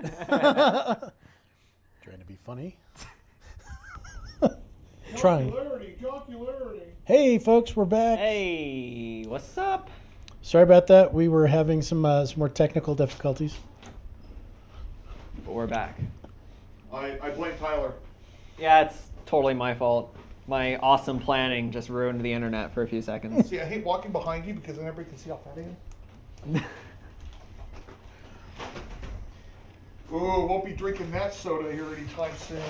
Trying to be funny. Trying. Jocularity. Hey, folks, we're back. Hey, what's up? Sorry about that. We were having some more technical difficulties. But we're back. I blame Tyler. Yeah, it's totally my fault. My awesome planning just ruined the internet for a few seconds. See, I hate walking behind you because then everybody can see how fat I am. Ooh, won't be drinking that soda here anytime soon.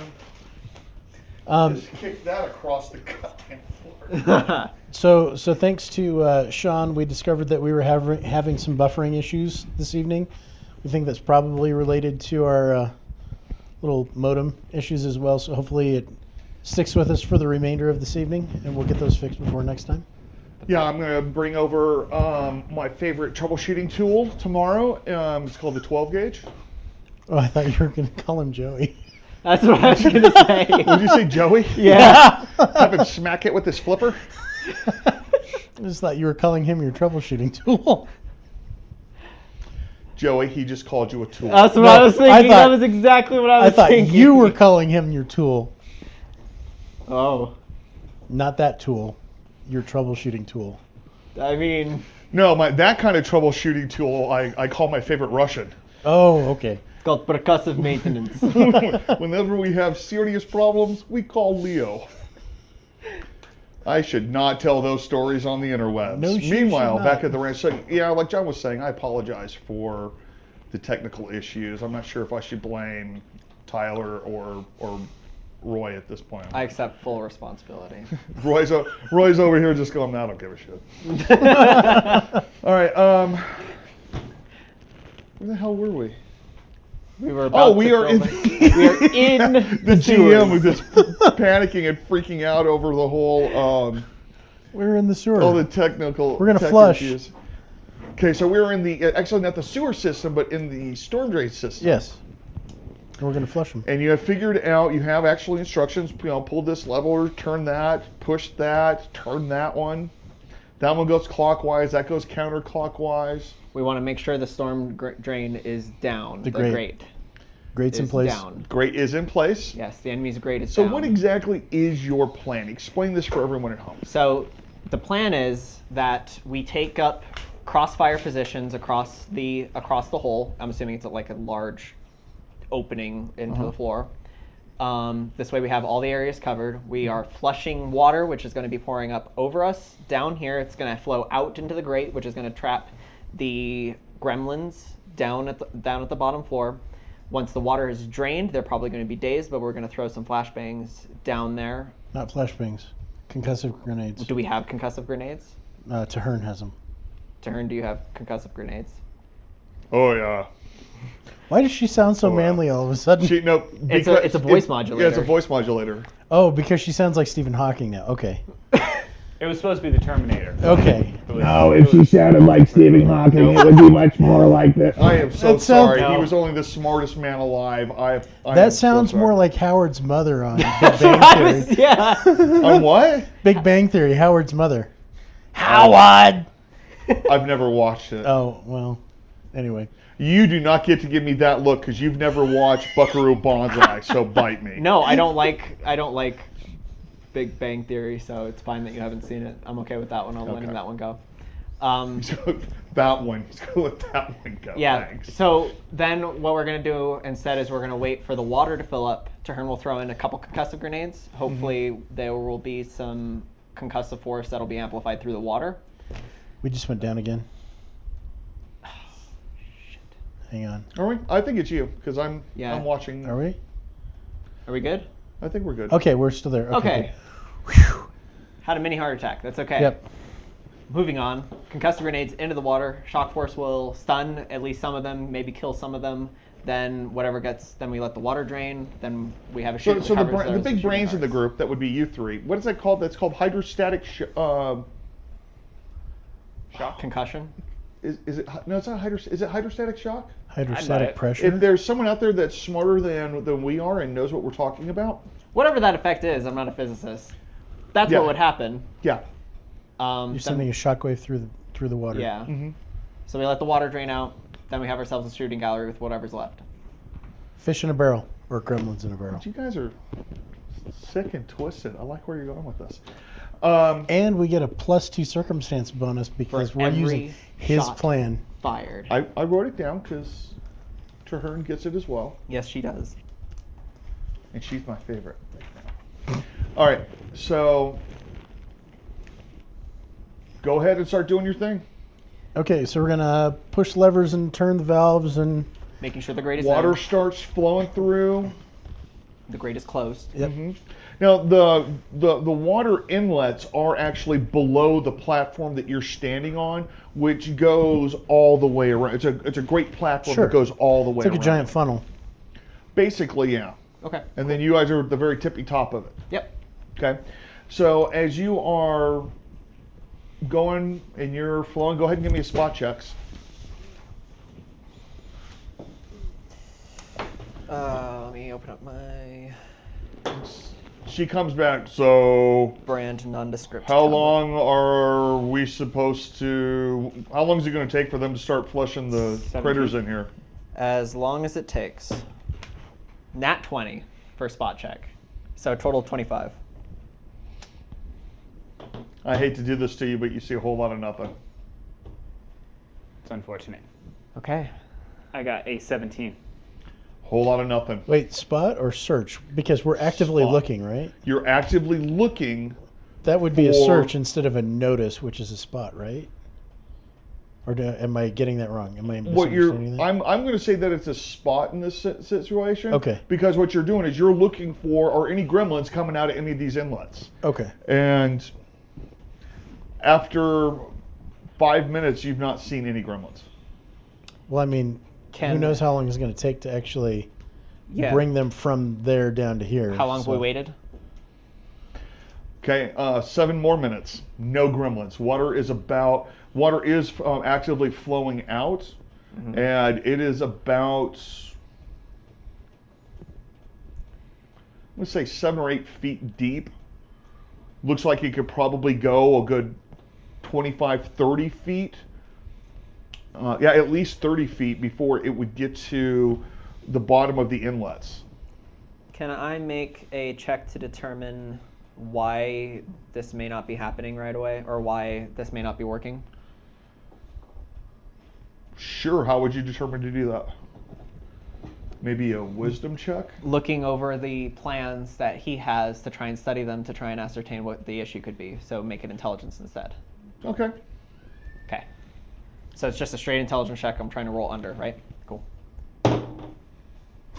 Just kick that across the goddamn floor. So thanks to Sean, we discovered that we were having some buffering issues this evening. We think that's probably related to our little modem issues as well. So hopefully it sticks with us for the remainder of this evening, and we'll get those fixed before next time. Yeah, I'm going to bring over my favorite troubleshooting tool tomorrow. It's called the 12 gauge. Oh, I thought you were going to call him Joey. That's what I was going to say. Did you say Joey? Yeah. Have him smack it with his flipper? I just thought you were calling him your troubleshooting tool. Joey, he just called you a tool. That's what I was thinking. That was exactly what I was thinking. I thought you were calling him your tool. Oh. Not that tool. Your troubleshooting tool. I mean... No, that kind of troubleshooting tool I call my favorite Russian. Oh, okay. It's called percussive maintenance. Whenever we have serious problems, we call Leo. I should not tell those stories on the interwebs. No, Meanwhile, back at the ranch, so, yeah, like John was saying, I apologize for the technical issues. I'm not sure if I should blame Tyler or Roy at this point. I accept full responsibility. Roy's over here just going, I don't give a shit. All right, where the hell were we? We were about we are in the GM who's just panicking and freaking out over the whole we're in the sewer. all the technical. We're gonna flush. Issues. Okay, so we're in the actually not the sewer system, but in the storm drain system. Yes. We're gonna flush them. And you have figured out. You have actually instructions. Pull this lever, turn that, push that, turn that one. That one goes clockwise. That goes counterclockwise. We want to make sure the storm drain is down. The grate. Grate's in place. Down. Grate is in place. Yes, the enemy's grate is So down. what exactly is your plan? Explain this for everyone at home. So the plan is that we take up crossfire positions across the hole. I'm assuming it's like a large opening into the floor. This way we have all the areas covered. We are flushing water, which is going to be pouring up over us. Down here, it's going to flow out into the grate, which is going to trap the gremlins down at the bottom floor. Once the water is drained, they're probably going to be dazed, but we're going to throw some flashbangs down there. Not flashbangs. Concussive grenades. Do we have concussive grenades? Tahern has them. Tahern, do you have concussive grenades? Oh yeah. Why does she sound so manly all of a sudden? It's a voice modulator. Yeah, it's a voice modulator. Oh, because she sounds like Stephen Hawking now. Okay. It was supposed to be the Terminator. Okay. No, if she sounded like Stephen Hawking, it would be much more like that. I am so That sounds- sorry. He was only the smartest man alive. I That sounds more like Howard's mother on Big Bang Theory. Yeah. On what? Big Bang Theory, Howard's mother. Howard! I've never watched it. Oh, well, anyway. You do not get to give me that look because you've never watched Buckaroo Banzai, so bite me. No, I don't like Big Bang Theory, so it's fine that you haven't seen it. I'm okay with that one. I'll let that one go. So that one, let's go let that one go. Yeah. Thanks. So then what we're going to do instead is we're going to wait for the water to fill up. Tahern will throw in a couple concussive grenades. Hopefully there will be some concussive force that'll be amplified through the water. We just went down again. Hang on. Are we? I think it's you because I'm watching. Are we? Are we good? I think we're good. Okay, we're still there. Okay. Had a mini heart attack. That's okay. Yep. Moving on. Concussive grenades into the water. Shock force will stun at least some of them, maybe kill some of them. Then whatever gets, then we let the water drain. Then we have a shoot. So the big brains in the group, that would be you three. What is that called? That's called hydrostatic shock. Concussion. Is it? No, it's not Is it hydrostatic shock? Hydrostatic pressure. If there's someone out there that's smarter than we are and knows what we're talking about. Whatever that effect is, I'm not a physicist. That's what would happen. Yeah. You're sending a shockwave through the water. Yeah. Mm-hmm. So we let the water drain out. Then we have ourselves a shooting gallery with whatever's left. Fish in a barrel or gremlins in a barrel. You guys are sick and twisted. I like where you're going with this. And we get a +2 circumstance bonus because we're every using his shot plan. Fired. I wrote it down because Traherne gets it as well. Yes, she does. And she's my favorite right now. All right, so go ahead and start doing your thing. Okay, so we're gonna push levers and turn the valves, and Making sure the grate is Water in. starts flowing through. The grate is closed. yep. Now the water inlets are actually below the platform that you're standing on, which goes all the way around. It's a great platform Sure. that goes all the way It's like around. a giant funnel. Basically, yeah. Okay. And then you guys are at the very tippy top of it. Yep. Okay. So as you are going and you're flowing, go ahead and give me a spot checks. Let me open up my She comes back. So brand nondescript. how tablet. long are we supposed to? How long is it going to take for them to start flushing the 17. critters in here? As long as it takes. Nat 20 for spot check. So a total of 25. I hate to do this to you, but you see a whole lot of nothing. It's unfortunate. Okay. I got a 17. Whole lot of nothing. Wait, spot or search? Because we're actively Spot. looking, right? You're actively looking. That would be a For- search instead of a notice, which is a spot, right? Or am I getting that wrong? Am I What you're, misunderstanding that? I'm going to say that it's a spot in this situation. Okay. Because what you're doing is you're looking for are any gremlins coming out of any of these inlets, Okay. and after 5 minutes, you've not seen any gremlins. Well, I mean, who knows how long it's going to take to actually Yeah. bring them from there down to here? How long have we so- waited? Okay, 7 more minutes. No gremlins. Water is actively flowing out, and it is about, let's say, 7 or 8 feet deep. Looks like it could probably go a good 25, 30 feet. Yeah, at least 30 feet before it would get to the bottom of the inlets. Can I make a check to determine why this may not be happening right away, or why this may not be working? Sure, how would you determine to do that? Maybe a wisdom check? Looking over the plans that he has to try and study them to try and ascertain what the issue could be. So make it intelligence instead. Okay. Okay. So it's just a straight intelligence check. I'm trying to roll under, right? Cool.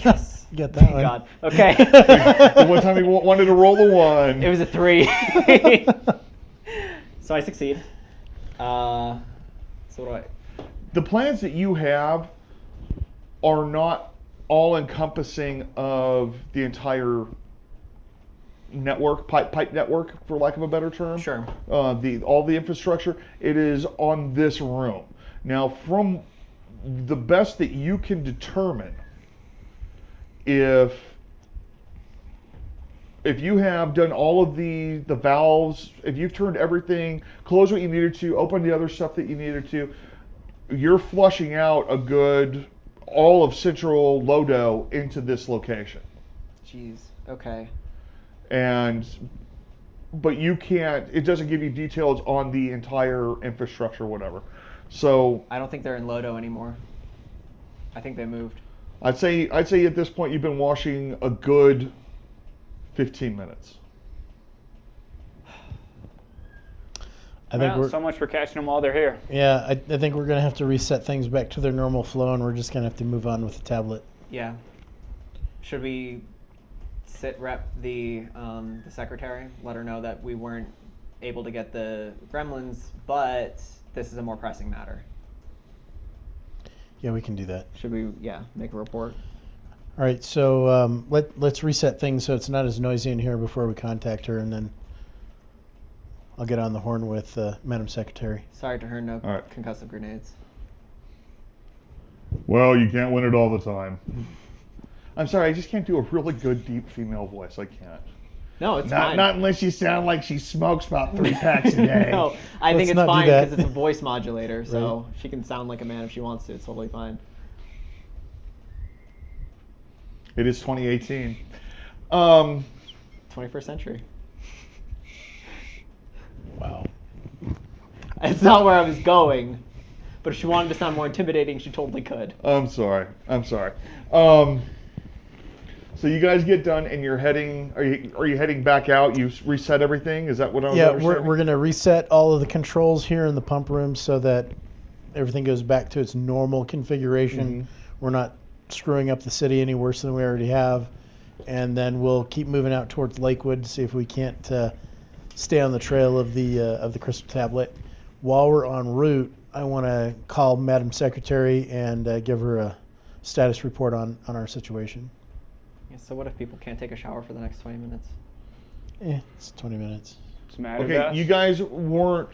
Yes. You got that one. God. Okay. The one time he wanted to roll the 1. It was a 3. So I succeed. So what do I? The plans that you have are not all encompassing of the entire network, pipe network, for lack of a better term. Sure. All the infrastructure. It is on this room. Now, from the best that you can determine, if you have done all of the valves, if you've turned everything, closed what you needed to, opened the other stuff that you needed to, you're flushing out a good all of Central Lodo into this location. Jeez. Okay. But you can't, it doesn't give you details on the entire infrastructure or whatever. So I don't think they're in Lodo anymore. I think they moved. I'd say at this point you've been washing a good 15 minutes. I think Well, we're so much for catching them while they're here. yeah. I think we're gonna have to reset things back to their normal flow, and we're just gonna have to move on with the tablet. Yeah. Should we sit rep the secretary, let her know that we weren't able to get the gremlins, but this is a more pressing matter? Yeah, we can do that. Should we, make a report? All right, so let's reset things so it's not as noisy in here before we contact her, and then I'll get on the horn with Madam Secretary. Sorry to her, no All right. concussive grenades. Well, you can't win it all the time. I'm sorry, I just can't do a really good deep female voice. I can't. No, it's fine. Not unless you sound like she smokes about 3 packs a day. No, I think Let's it's not do fine that. because it's a voice modulator, so she can sound like a man if she wants to. It's totally fine. It is 2018. 21st century. Wow. It's not where I was going, but if she wanted to sound more intimidating, she totally could. I'm sorry. So you guys get done, and you're heading. Are you heading back out? You reset everything. Is that what I was Yeah, understanding? we're going to reset all of the controls here in the pump room so that everything goes back to its normal configuration. We're not screwing up the city any worse than we already have. And then we'll keep moving out towards Lakewood to see if we can't stay on the trail of the crystal tablet. While we're en route, I want to call Madam Secretary and give her a status report on our situation. Yeah, so what if people can't take a shower for the next 20 minutes? It's 20 minutes. What's the matter, Okay, Beth? you guys weren't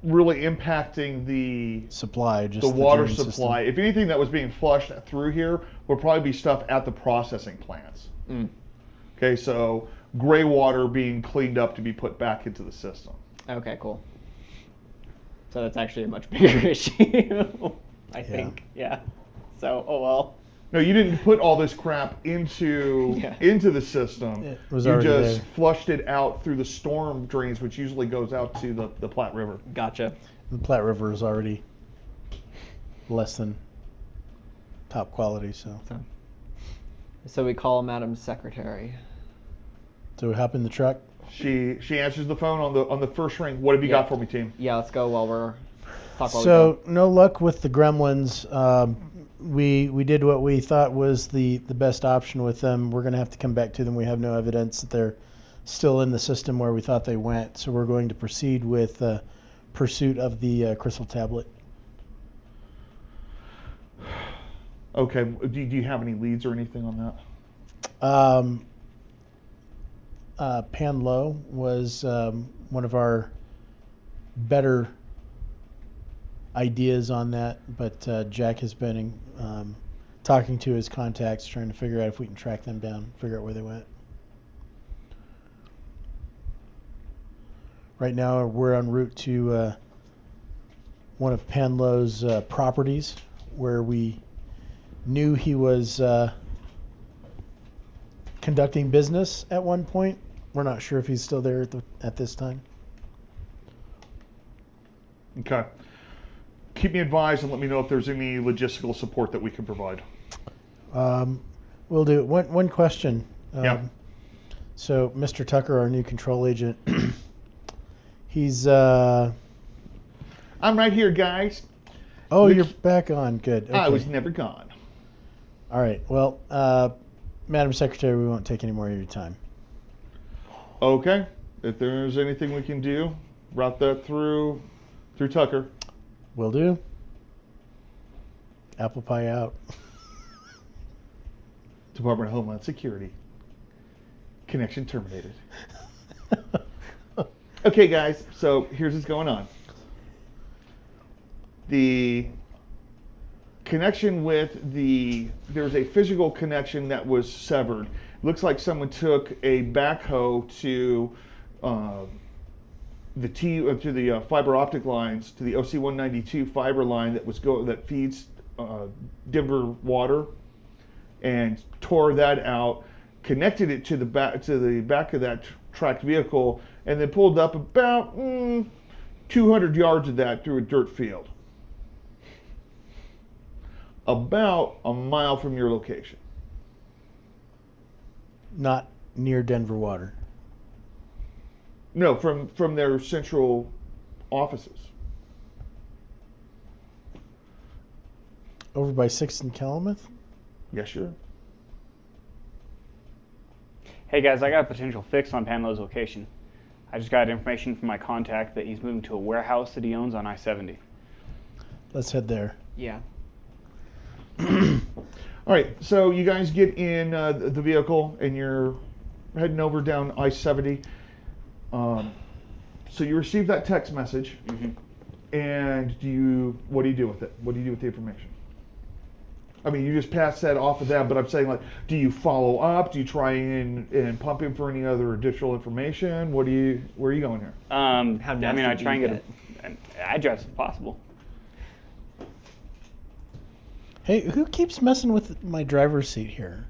really impacting the Supply, just the water drain system. supply. If anything that was being flushed through here would probably be stuff at the processing plants. Okay, so gray water being cleaned up to be put back into the system. Okay, cool. So that's actually a much bigger issue, I think. Yeah. So, oh well. No, you didn't put all this crap into the system. It was you already just there. flushed it out through the storm drains, which usually goes out to the Platte River. Gotcha. The Platte River is already less than top quality, so. So we call Madam Secretary. So we hop in the truck. She answers the phone on the first ring. What have you Yeah. got for me, team? Yeah, let's go while we're talk while So no luck with the gremlins. We did what we thought was the best option with them. We're going to have to come back to them. We have no evidence that they're still in the system where we thought they went. So we're going to proceed with pursuit of the crystal tablet. Okay. Do you have any leads or anything on that? Pan Low was one of our better ideas on that, but Jack has been talking to his contacts, trying to figure out if we can track them down, figure out where they went. Right now, we're en route to one of Pan Low's properties, where we knew he was conducting business at one point. We're not sure if he's still there at this time. Okay. Keep me advised and let me know if there's any logistical support that we can provide. We'll do. One question. Yeah. So, Mr. Tucker, our new control agent, he's. Oh, I'm right here, guys. you're back on. Good. Okay. I was never gone. All right. Well, Madam Secretary, we won't take any more of your time. Okay. If there's anything we can do, route that through Tucker. Will do. Apple pie out. Department of Homeland Security. Connection terminated. Okay, guys. So here's what's going on. The connection with there's a physical connection that was severed. Looks like someone took a backhoe to the fiber optic lines, to the OC192 fiber line that feeds Denver water, and tore that out, connected it to the back of that tracked vehicle, and then pulled up about 200 yards of that through a dirt field, about a mile from your location. Not near Denver Water. No, from their central offices. Over by 6th and Calumet? Yes, sir. Hey guys, I got a potential fix on Panlow's location. I just got information from my contact that he's moving to a warehouse that he owns on I-70. Let's head there. Yeah. All right, so you guys get in the vehicle and you're heading over down I-70. So you receive that text message, and what do you do with it? What do you do with the information? I mean, you just pass that off of them, but I'm saying, like, do you follow up? Do you try and pump in for any other additional information? Where are you going here? How I mean, nasty I do try and you get an address if possible. Hey, who keeps messing with my driver's seat here?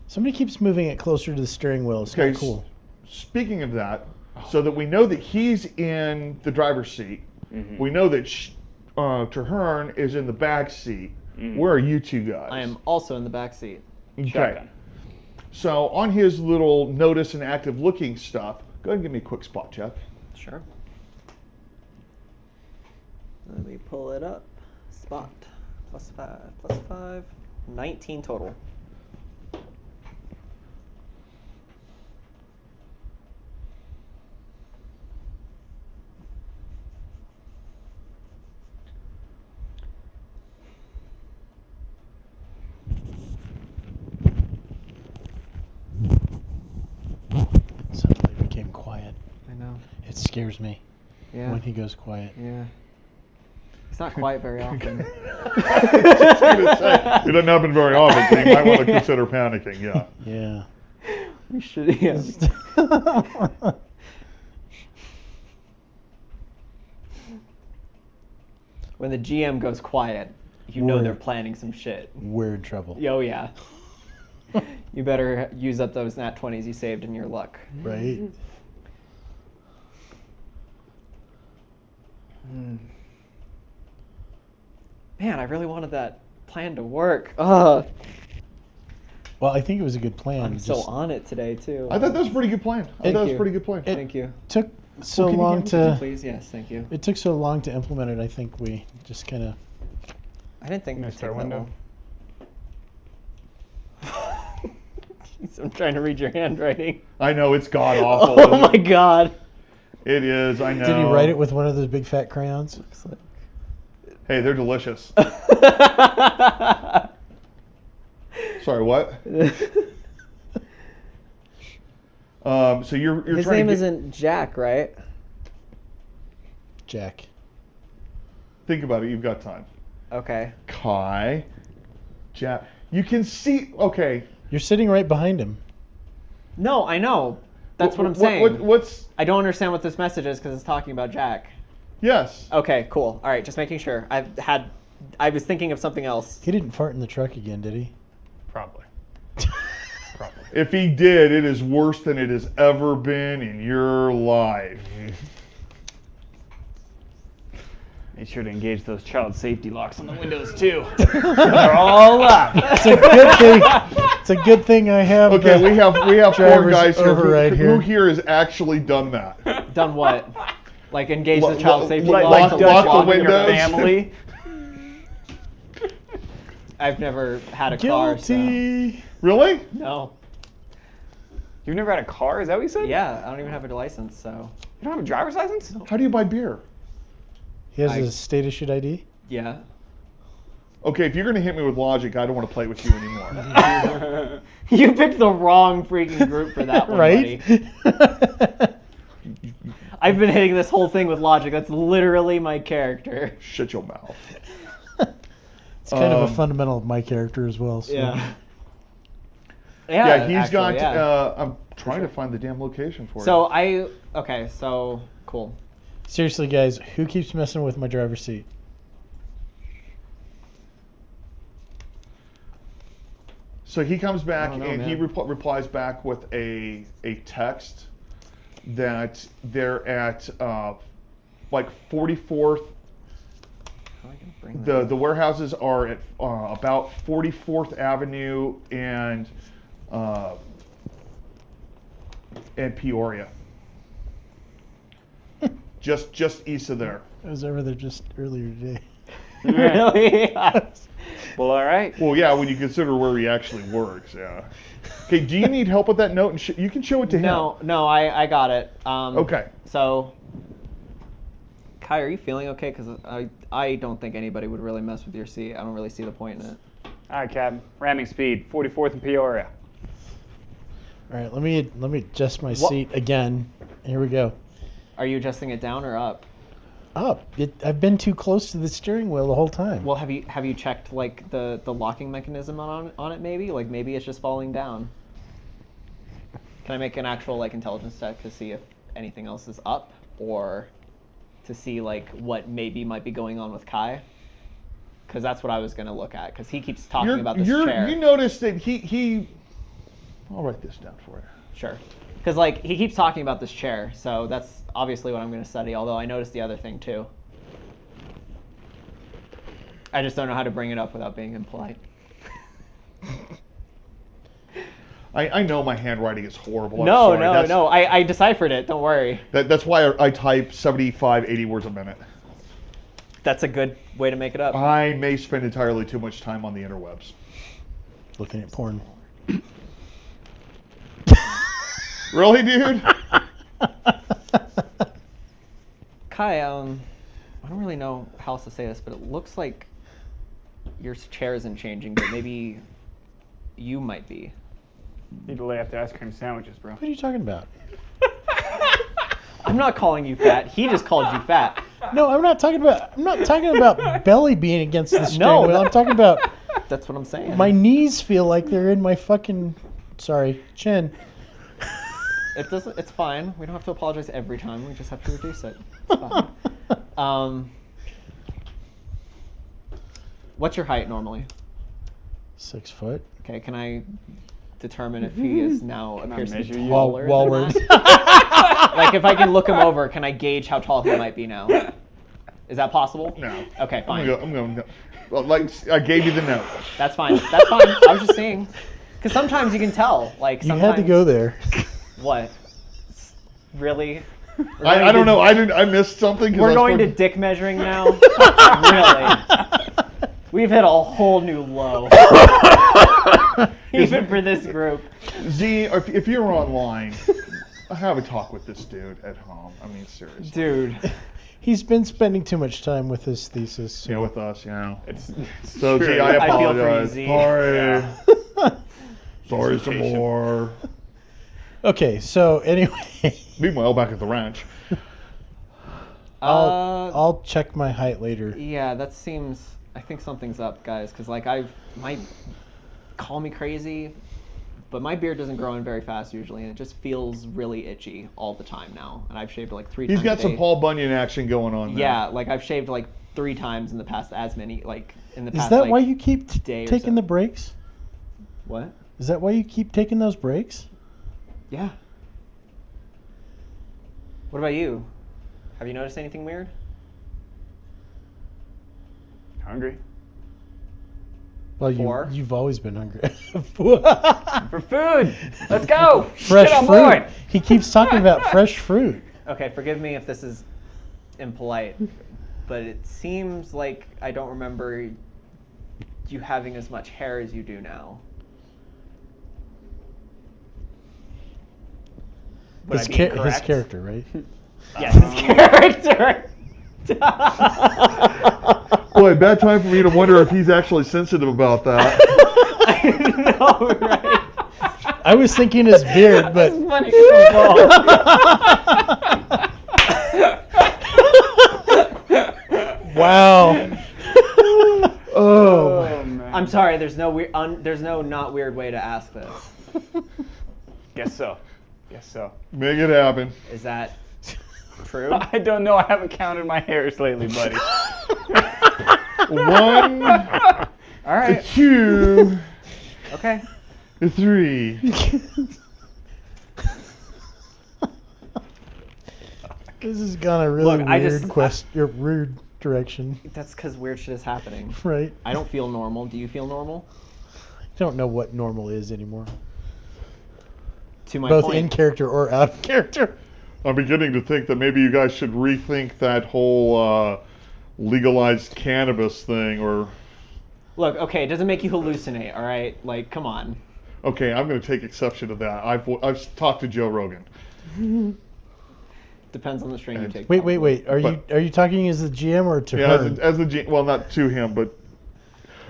Somebody keeps moving it closer to the steering wheel. It's Okay, not cool. Speaking of that, so that we know that he's in the driver's seat, we know that Traherne is in the back seat. Where are you two guys? I am also in the back seat. Okay. Shotgun. So on his little notice and active looking stuff, go ahead and give me a quick spot check. Sure. Let me pull it up. Spot. +5. 19 total. Suddenly became quiet. I know. It scares me Yeah. when he goes quiet. Yeah. It's not quiet very often. It doesn't happen very often, so you might want to consider panicking, yeah. Yeah. We should. Yeah. When the GM goes quiet, you know We're- they're planning some shit. We're in trouble. Oh yeah. You better use up those nat 20s you saved in your luck. Right? Man, I really wanted that plan to work. Ugh. Well, I think it was a good plan. I'm so Just- on it today too. I thought that was a pretty good plan. I thought Thank that was a you. pretty good plan. Thank you. took so can you long give to. Please, yes, thank you. It took so long to implement it. I think we just kind of. I didn't think it would Mr. take that Window. long. Jeez, I'm trying to read your handwriting. I know, it's god awful. Oh my god. It is, I know. Did you write it with one of those big fat crayons? Hey, they're delicious. Sorry, what? So you're His trying name to isn't Jack, right? Jack. think about it. You've got time. Okay. Kai, Jack. You can see. Okay. You're sitting right behind him. No, I know. That's what I'm saying. What's? I don't understand what this message is because it's talking about Jack. Yes. Okay, cool. All right, just making sure. I was thinking of something else. He didn't fart in the truck again, did he? Probably. Probably. If he did, it is worse than it has ever been in your life. Make sure to engage those child safety locks on the windows too. They're all up. It's a good thing. It's a good thing I have. Okay, the- we have four driver's guys here. override Who here. here has actually done that? Done what? Like engage Lo- the child lo- safety lo- law lock- to lock the log in your windows. Family. I've never had a car, so Guilty. Really? no. You've never had a car? Is that what you said? Yeah, I don't even have a license, so You don't have a driver's license? How do you buy beer? He has I- a state issued ID. yeah. Okay, if you're going to hit me with logic, I don't want to play with you anymore. You picked the wrong freaking group for that one, Right? buddy. I've been hitting this whole thing with logic. That's literally my character. Shut your mouth. It's kind of a fundamental of my character as well. So. Yeah. Yeah, he's actually, got. yeah. I'm trying to find the damn location for So so cool. Seriously, guys, who keeps messing with my driver's seat? So he comes back I don't know, and he man. replies back with a text that they're at like 44th. How am I gonna bring that? The warehouses are at about 44th Avenue and Peoria. just east of there. I was over there just earlier today. Really? Well, all right. Well, yeah, when you consider where he actually works, yeah. Okay, do you need help with that note? And you can show it to him. No, I got it. Okay. So, Kai, are you feeling okay? Because I don't think anybody would really mess with your seat. I don't really see the point in it. All right, Captain. Ramming speed, 44th and Peoria. All right, let me adjust my seat again. Here we go. Are you adjusting it down or up? Up. I've been too close to the steering wheel the whole time. Well, have you checked like the locking mechanism on it? Maybe like maybe it's just falling down. Can I make an actual like intelligence check to see if anything else is up, or to see like what maybe might be going on with Kai? Because that's what I was gonna look at. Because he keeps talking about this chair. You notice that he I'll write this down for you. Sure. Because like he keeps talking about this chair, so that's obviously what I'm going to study. Although I noticed the other thing too. I just don't know how to bring it up without being impolite. I know my handwriting is horrible. I'm No, sorry. no, That's- no. I deciphered it. Don't worry. That's why I type 75, 80 words a minute. That's a good way to make it up. I may spend entirely too much time on the interwebs. Looking at porn. Really, dude? Kai, I don't really know how else to say this, but it looks like your chair isn't changing, but maybe you might be. Need to lay after ice cream sandwiches, bro. What are you talking about? I'm not calling you fat. He just called you fat. No, I'm not talking about belly being against the steering No, wheel. I'm talking about That's what I'm saying. my knees feel like they're in my fucking chin. It doesn't. It's fine. We don't have to apologize every time. We just have to reduce it. It's fine. What's your height normally? 6 foot. Okay, can I determine if he is now appears to be measure you? taller? than Wallward. that? Like if I can look him over, can I gauge how tall he might be now? Is that possible? No. Okay, fine. I'm going to go. Well, like, I gave you the note. That's fine. That's fine. I was just saying. Because sometimes you can tell. Like You sometimes, had to go there. What? Really? I don't know. I missed something. 'cause I We're was going to fucking- dick measuring now? Really? We've hit a whole new low. Even for this group. Z, if you're online, have a talk with this dude at home. I mean, seriously. Dude. He's been spending too much time with his thesis. Yeah, with us, you know. It's So, true. Z, I I feel for you, apologize. Z. Sorry. Sorry some patient. more. Okay, so anyway, Meanwhile, back at the ranch. I'll check my height later. Yeah, that seems. I think something's up, guys. Because like might call me crazy, but my beard doesn't grow in very fast usually, and it just feels really itchy all the time now. And I've shaved it like 3 times. He's got a some day. Paul Bunyan action going on there. Yeah, like I've shaved like 3 times in the past. As many like in the Is past. that like, why you keep day or taking so. the breaks? What? Is that why you keep taking those breaks? Yeah. What about you? Have you noticed anything weird? Hungry? Well, For? you've always been hungry. For food! Let's go! Fresh Get on fruit. board! He keeps talking about fresh fruit. Okay, forgive me if this is impolite, but it seems like I don't remember you having as much hair as you do now. Would I be His correct? character, right? Yes, his character! Boy, bad time for me to wonder if he's actually sensitive about that. I know, right? I was thinking his beard, but Funny. wow. Oh. Oh man. I'm sorry. There's no weird. There's no not weird way to ask this. Guess so. Guess so. Make it happen. Is that true? I don't know. I haven't counted my hairs lately, buddy. 1, All right. 2, Okay. 3. This has gone a really Look, I weird just- weird direction, That's because weird shit is happening. right? I don't feel normal. Do you feel normal? I don't know what normal is anymore. To my Both point. in character or out of character. I'm beginning to think that maybe you guys should rethink that whole legalized cannabis thing, or... Look, okay, it doesn't make you hallucinate, all right? Like, come on. Okay, I'm going to take exception to that. I've talked to Joe Rogan. Depends on the strain you And- take. Wait. probably. Are you talking as the GM or to Yeah, her? as the well, not to him, but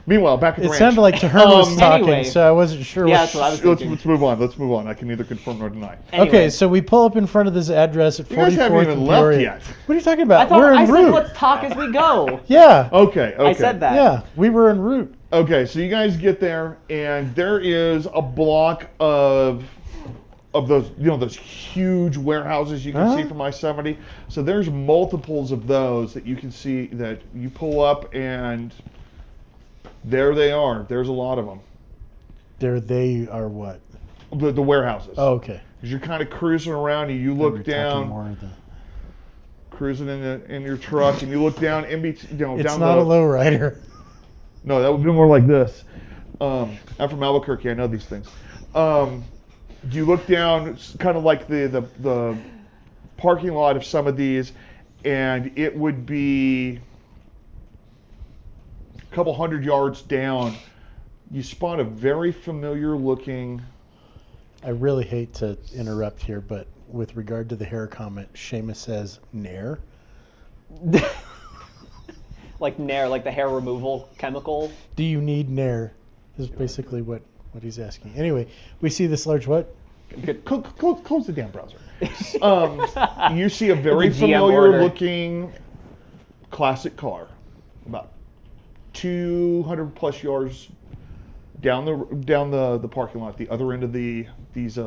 meanwhile, back at the It ranch. sounded like to her was talking, Anyway. so I wasn't sure. Yeah, what that's what I was Let's thinking. move on. Let's move on. I can neither confirm nor deny. Anyway, Okay, so we pull up in front of this address at You guys 44th haven't even and left Peoria. yet. What are you talking about? I thought We're en I said route. let's talk as we go. Yeah. Okay. I said that. Yeah, we were en route. Okay, so you guys get there, and there is a block of those, those huge warehouses you can see from I-70. So there's multiples of those that you can see that you pull up, and there they are. There's a lot of them. They are what? the warehouses. Oh, okay. Because you're kind of cruising around and you look We're talking down, more of the- cruising in your truck, and you look down It's down not the. a lowrider. No, that would be more like this. I'm from Albuquerque. I know these things. You look down, kind of like the parking lot of some of these, and it would be a couple 100 yards down. You spot a very familiar looking. I really hate to interrupt here, but with regard to the hair comment, Seamus says Nair. Like Nair, like the hair removal chemical. Do you need Nair? Is basically what he's asking. Anyway, we see this large what? Close the damn browser. You see a very The GM familiar order. looking classic car, about 200 plus yards down the parking lot, the other end of these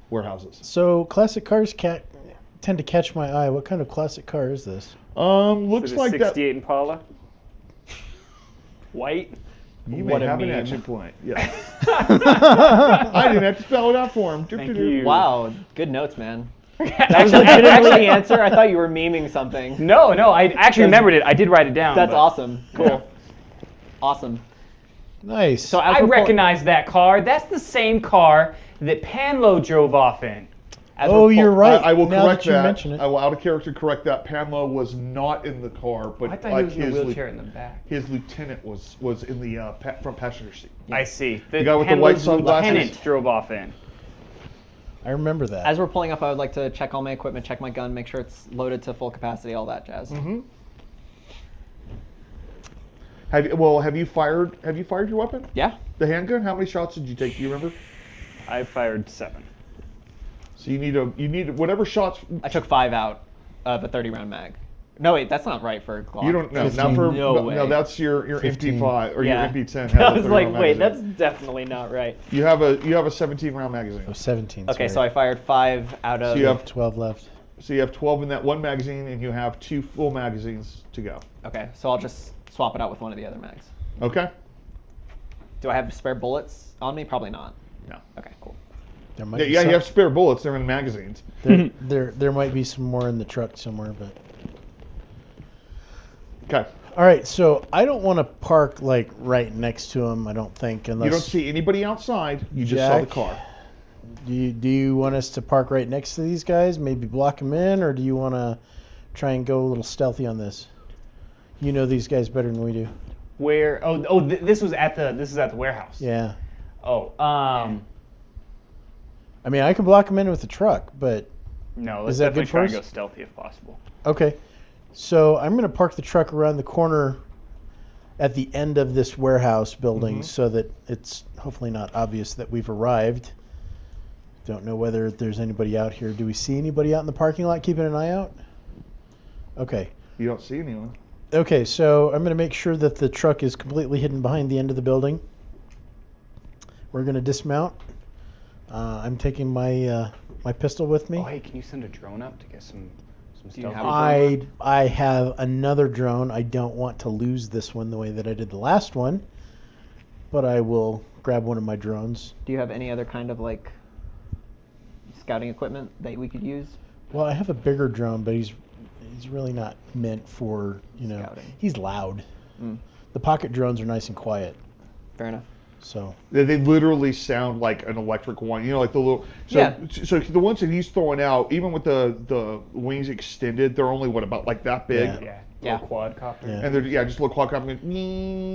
warehouses. So classic cars tend to catch my eye. What kind of classic car is this? Looks Is it a like that. 68 Impala? White? You What may a have an meme. action point. Yeah. I didn't have to spell it out for him. Thank you. Wow, good notes, man. That was legitimately the answer. I thought you were memeing something. No, I actually remembered it. I did write it down. That's but awesome. Cool. Yeah. Awesome. Nice. So as I we're pull- recognize that car. That's the same car that Panlo drove off in. as Oh, we're you're right. I will now correct that you that. mention it. I will out of character correct that. Pamela was not in the car, but I thought like he was in a his wheelchair in the back. his lieutenant was in the front passenger seat. I see. The guy with the white Panlo's sunglasses? lieutenant drove off in. I remember that. As we're pulling up, I would like to check all my equipment, check my gun, make sure it's loaded to full capacity, all that jazz. Mm-hmm. Have you fired your weapon? Yeah. The handgun? How many shots did you take? Do you remember? I fired 7. So you need whatever shots. I took 5 out of a 30-round mag. No, wait, that's not right for a Glock. You don't know. 15. Not for No way. no. That's your 15. MP5 or Yeah. your MP10. I has a was 30 like, round wait, that's magazine. definitely not right. You have a 17 round magazine. Oh, 17. Okay, sorry. so I fired 5 out of. So you have 12 left. So you have 12 in that one magazine, and you have 2 full magazines to go. Okay, so I'll just swap it out with one of the other mags. Okay. Do I have spare bullets on me? Probably not. No. Okay, cool. There might Yeah, be you some- have spare bullets. They're in magazines. there might be some more in the truck somewhere, but. Okay. All right, so I don't want to park like right next to him. I don't think unless You don't see anybody outside. You just saw the Jack? car. Do you want us to park right next to these guys? Maybe block them in, or do you want to try and go a little stealthy on this? You know these guys better than we do. Where? This is at the warehouse. Uh, Oh, I mean, I can block them in with the truck, but no. Let's Is that definitely good for try and us? go stealthy if possible. okay. So I'm going to park the truck around the corner at the end of this warehouse building so that it's hopefully not obvious that we've arrived. Don't know whether there's anybody out here. Do we see anybody out in the parking lot keeping an eye out? Okay. You don't see anyone. Okay, so I'm going to make sure that the truck is completely hidden behind the end of the building. We're going to dismount. I'm taking my my pistol with me. Oh, hey, can you send a drone up to get some you stealthy? have a I have another drone. I don't want to lose this one the way that I did the last one, but I will grab one of my drones. Do you have any other kind of like scouting equipment that we could use? Well, I have a bigger drone, but he's really not meant for, Scouting. he's loud. The pocket drones are nice and quiet. Fair enough. So They literally sound like an electric one. You know, like the little. So, Yeah. So the ones that he's throwing out, even with the wings extended, they're only about like that big. Yeah. Yeah. Yeah. Little quadcopter. Yeah. And they're just a little clock up and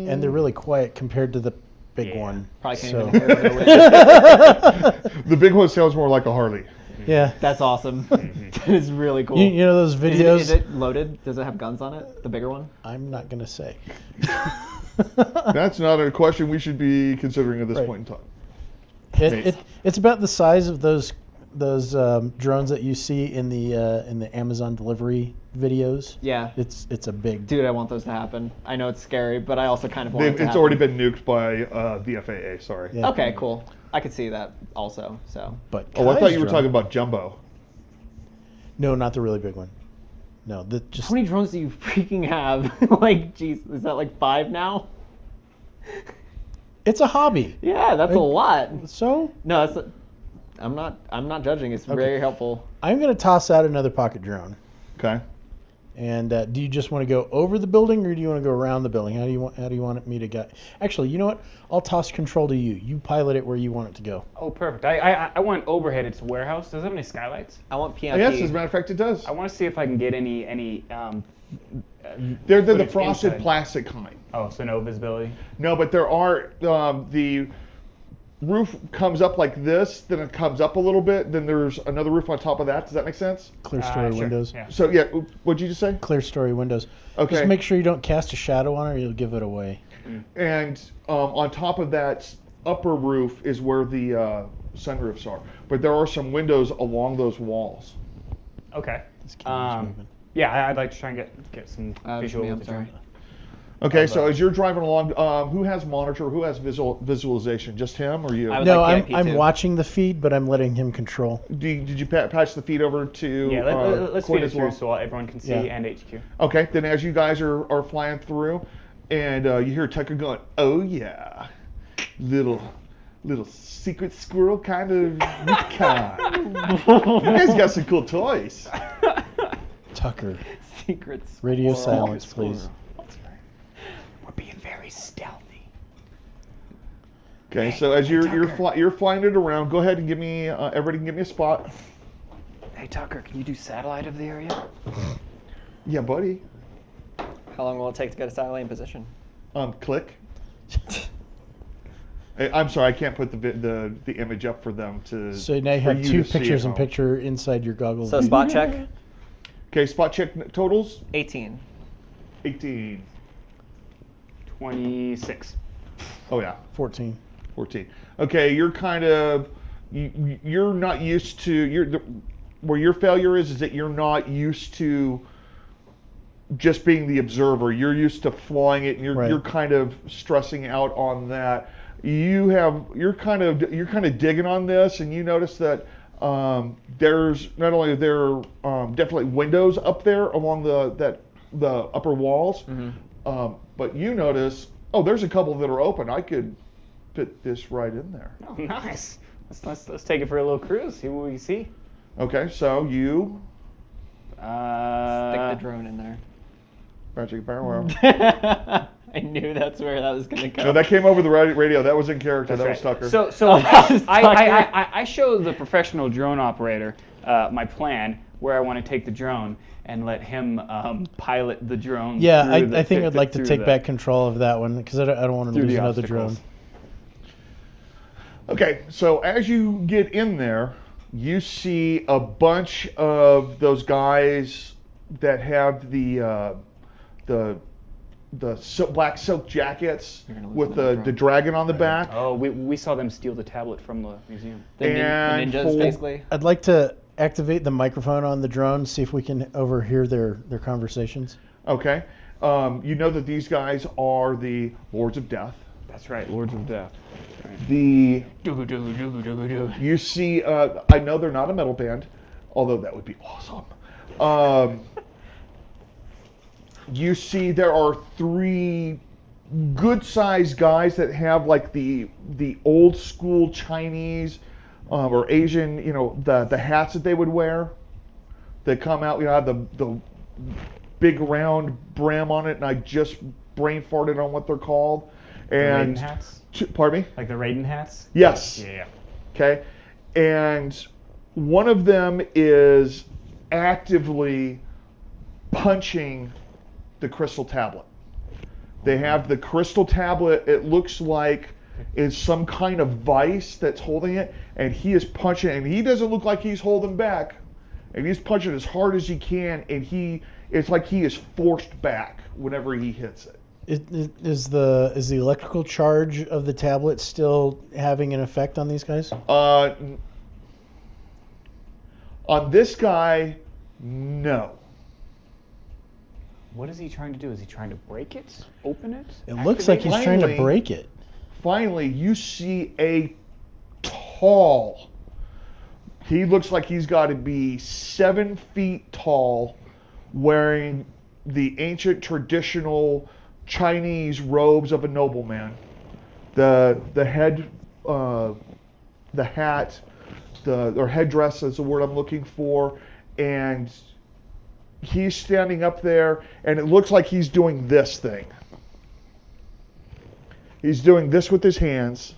and they're really quiet compared to the big Yeah. one. Probably can't So- even hear it. Really. The big one sounds more like a Harley. Yeah. That's awesome. That is really cool. You know those videos? Is it loaded? Does it have guns on it? The bigger one? I'm not going to say. That's not a question we should be considering at this Right. point in time. It's about the size of those drones that you see in the Amazon delivery videos. Yeah. It's a big. Dude, I want those to happen. I know it's scary, but I also kind of want it to It's happen. already been nuked by the FAA. Sorry. Yeah. Okay, cool. I could see that also. So But Oh, I thought Kai's you were drone- talking about Jumbo. No, not the really big one. No, just how many drones do you freaking have? Like, geez, is that like 5 now? It's a hobby. Yeah, that's a lot. So No, I'm not judging. It's very helpful. I'm going to toss out another pocket drone. Okay. And do you just want to go over the building, or do you want to go around the building? How do you want me to go? Actually, you know what? I'll toss control to you. You pilot it where you want it to go. Oh, perfect. I want overhead. It's a warehouse. Does it have any skylights? I want PMP. Yes, as a matter of fact, it does. I want to see if I can get any They're the footage frosted inside. plastic kind. Oh, so no visibility. No, but there are the roof comes up like this, then it comes up a little bit, then there's another roof on top of that. Does that make sense? Clear story Sure, windows. yeah. So yeah, what'd you just say? Clear story windows. Okay. Just make sure you don't cast a shadow on it, or you'll give it away. And on top of that upper roof is where the sunroofs are. But there are some windows along those walls. Okay. This camera's moving. Yeah, I'd like to try and get some visual. I'm with the drone. sorry. Okay, so as you're driving along, who has monitor? Who has visualization? Just him or you? I would No, like PMP I'm too. watching the feed, but I'm letting him control. Did you patch the feed over to? Yeah, let's Quinn feed it as well? through so everyone can see Yeah. and HQ. Okay, then as you guys are flying through, and you hear Tucker going, "Oh yeah, little secret squirrel kind of kind. You guys got some cool toys." Tucker, Secrets. radio silence, please. We're being very stealthy. Okay, so as you're flying it around, go ahead and give me everybody can give me a spot. Hey Tucker, can you do satellite of the area? Yeah, buddy. How long will it take to get a satellite in position? Click. I'm sorry, I can't put the image up for them to. So now you for have to two see at pictures in home. picture inside your goggles. So spot check. Okay, spot check totals 18. 18. 26. Oh yeah, 14. 14. Okay, you're kind of you're not used to where your failure is that you're not used to just being the observer. You're used to flying it, and you're kind of stressing out on that. You're kind of digging on this, and you notice that there's not only definitely windows up there along the upper walls, but you notice there's a couple that are open. I could fit this right in there. Oh, nice. Let's take it for a little cruise. See what we see. Okay, so you. Stick the drone in there. Magic Power. I knew that's where that was going to go. No, that came over the radio. That was in character. That was Right. Tucker. So was I show the professional drone operator my plan where I want to take the drone and let him pilot the drone. Yeah, through I think I'd like to through take the- back control of that one because I don't want to through lose the another drone. obstacles. Okay, so as you get in there, you see a bunch of those guys that have the black silk jackets gonna lose with another the drone. dragon on the back. Oh, we saw them steal the tablet from the museum. The And ninjas, for- basically. I'd like to activate the microphone on the drone, see if we can overhear their conversations. Okay, you know that these guys are the Lords of Death. That's right, Lords of Death. The Do. you see, I know they're not a metal band, although that would be awesome. You see, there are 3 good-sized guys that have like the old school Chinese or Asian, the hats that they would wear. That come out, have the big round brim on it, and I just brain farted on what they're called. And Raiden hats? Pardon me? Like the Raiden hats? Yes. Yeah. Okay. And one of them is actively punching the crystal tablet. They have the crystal tablet, it looks like it's some kind of vice that's holding it, and he is punching, and he doesn't look like he's holding back. And he's punching as hard as he can, and it's like he is forced back whenever he hits it. Is the electrical charge of the tablet still having an effect on these guys? On this guy, no. What is he trying to do? Is he trying to break it? Open it? It looks like he's trying to Finally- break it. Finally, you see a tall, he looks like he's got to be 7 feet tall, wearing the ancient traditional Chinese robes of a nobleman, the head, the hat, or headdress is the word I'm looking for, and he's standing up there, and it looks like he's doing this thing. He's doing this with his hands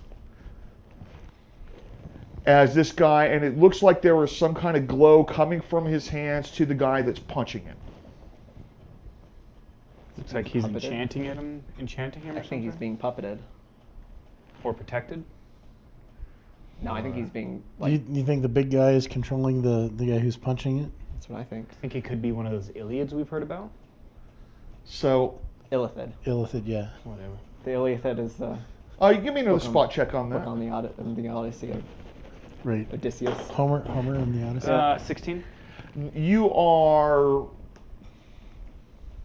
as this guy, and it looks like there was some kind of glow coming from his hands to the guy that's punching him. Looks like he's Puppeted. enchanting him or I think something? he's being puppeted. Or protected? No, I think he's being You think the big guy is controlling the guy who's punching it? That's what I think. I think he could be one of those Iliads we've heard about. So, Illithid. Illithid, yeah. Whatever. The Illithid is the you give me another spot check on book that. on the Odyssey of Right. Odysseus. Homer and the Odyssey. 16? You are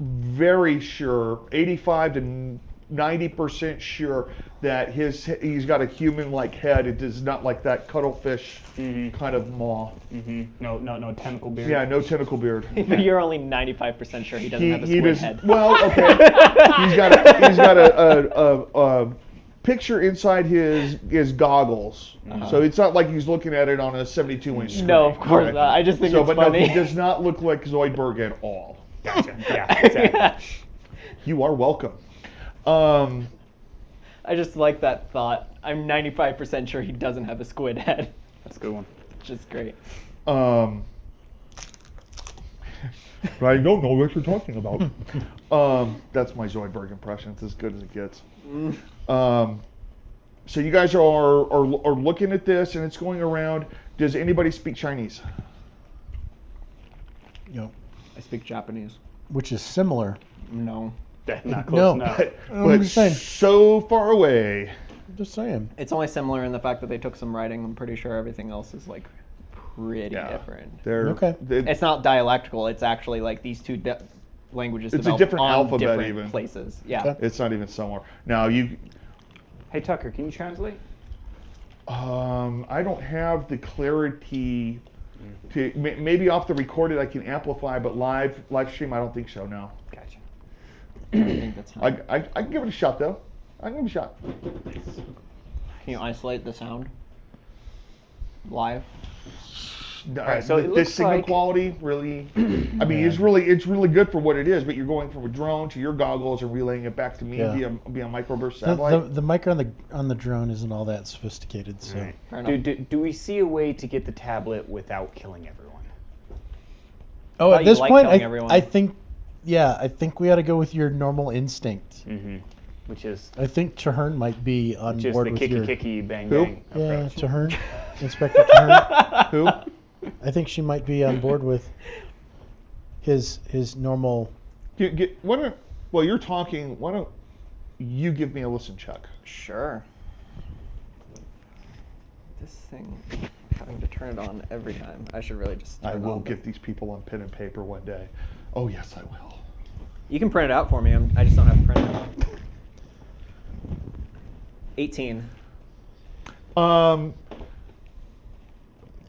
very sure, 85 to 90% sure that he's got a human-like head. It is not like that cuttlefish kind of maw. Mm-hmm. No tentacle beard. Yeah, no tentacle beard. But you're only 95% sure he doesn't have a squid does, head. well, okay. he's got a picture inside his goggles, so it's not like he's looking at it on a 72-inch screen. No, of course Right. not. I just think So, it's but funny. no, he does not look like Zoidberg at all. Gotcha. Yeah, exactly. You are welcome. I just like that thought. I'm 95% sure he doesn't have a squid head. That's a good one. Which is great. I don't know what you're talking about. That's my Zoidberg impression. It's as good as it gets. So you guys are looking at this, and it's going around. Does anybody speak Chinese? I speak Japanese. Which is similar. No. Not close No. enough. But just saying. so far away. Just saying. It's only similar in the fact that they took some writing. I'm pretty sure everything else is like pretty different. They're Okay. It's not dialectical. It's actually like these two languages It's a developed different on alphabet different even. places. Yeah. Okay. It's not even somewhere. Now you. Hey, Tucker, can you translate? I don't have the clarity. Maybe off the recorded I can amplify, but live stream I don't think so. No. Gotcha. I think that's how. I can give it a shot though. I can give it a shot. Can you isolate the sound live? Right, so it the looks signal like- quality really, I mean, it's really good for what it is. But you're going from a drone to your goggles and relaying it back to me Yeah. via microburst satellite. The mic on the drone isn't all that sophisticated, so Fair enough. Do we see a way to get the tablet without killing everyone? Oh, thought at you this liked point, killing everyone. I think we ought to go with your normal instinct. Which is I think Traherne might be on just board the with kicky your. kicky bang Who? bang Yeah, approach. Traherne, Inspector Traherne. Who? I think she might be on board with his normal. Well, you're talking. Why don't you give me a listen check? Sure. This thing, having to turn it on every time. I should really just. I turn it will on, get these people on pen and paper one day. Oh yes, I will. You can print it out for me. I just don't have to print it out. 18.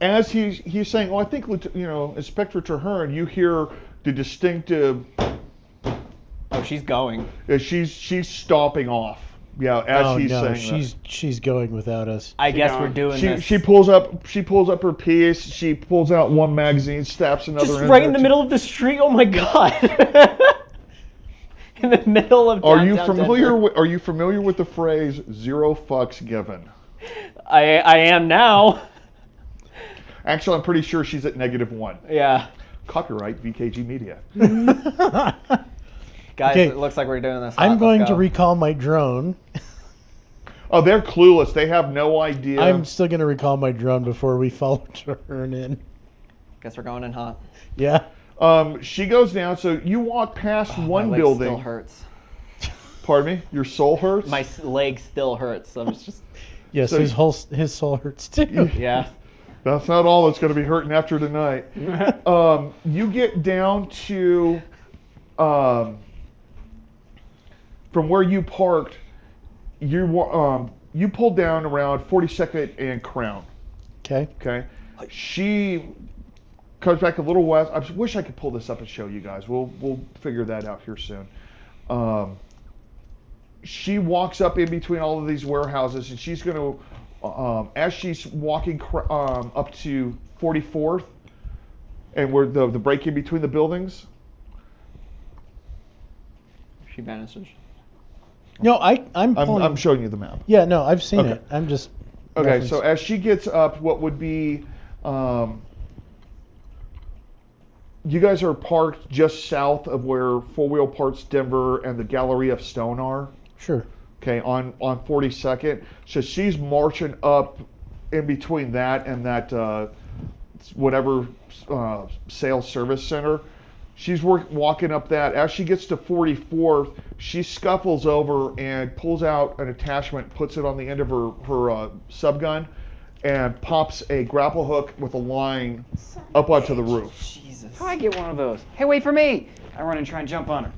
As he's saying, I think Inspector Traherne, you hear the distinctive. Oh, she's going. She's stomping off. Yeah, as he's no, saying she's going without us. I guess gone. we're doing that. this. She pulls up her piece. She pulls out one magazine, snaps another. just right in the middle of the street. Oh my god! In the middle of Are you downtown familiar? Denver. Are you familiar with the phrase "zero fucks given"? I am now. Actually, I'm pretty sure she's at -1. Yeah. Copyright VKG Media. Guys, Okay. it looks like we're doing this. I'm Let's going to go. recall my drone. Oh, they're clueless. They have no idea. I'm still going to recall my drone before we follow Traherne in. Guess we're going in hot. Yeah. She goes down. So you walk past one My leg building. still hurts. Pardon me. Your soul hurts. My leg still hurts. So I'm just. Yes, So- his soul hurts too. Yeah. That's not all that's going to be hurting after tonight. You get down to, from where you parked, you pulled down around 42nd and Crown. Okay. Okay. She comes back a little west. I wish I could pull this up and show you guys. We'll figure that out here soon. she walks up in between all of these warehouses, and she's going to, as she's walking up to 44th, and where the break in between the buildings. She vanishes. No, I'm pulling. I'm showing you the map. Yeah, no, I've seen Okay. it. I'm just. Okay, so as she gets up, what would be, you guys are parked just south of where Four Wheel Parts Denver and the Gallery of Stone are. Sure. Okay, on 42nd. So she's marching up in between that and that whatever sales service center. She's walking up that. As she gets to 44th, she scuffles over and pulls out an attachment, puts it on the end of her subgun, and pops a grapple hook with a line up onto the roof. Jesus. How do I get one of those? Hey, wait for me! I run and try and jump on her.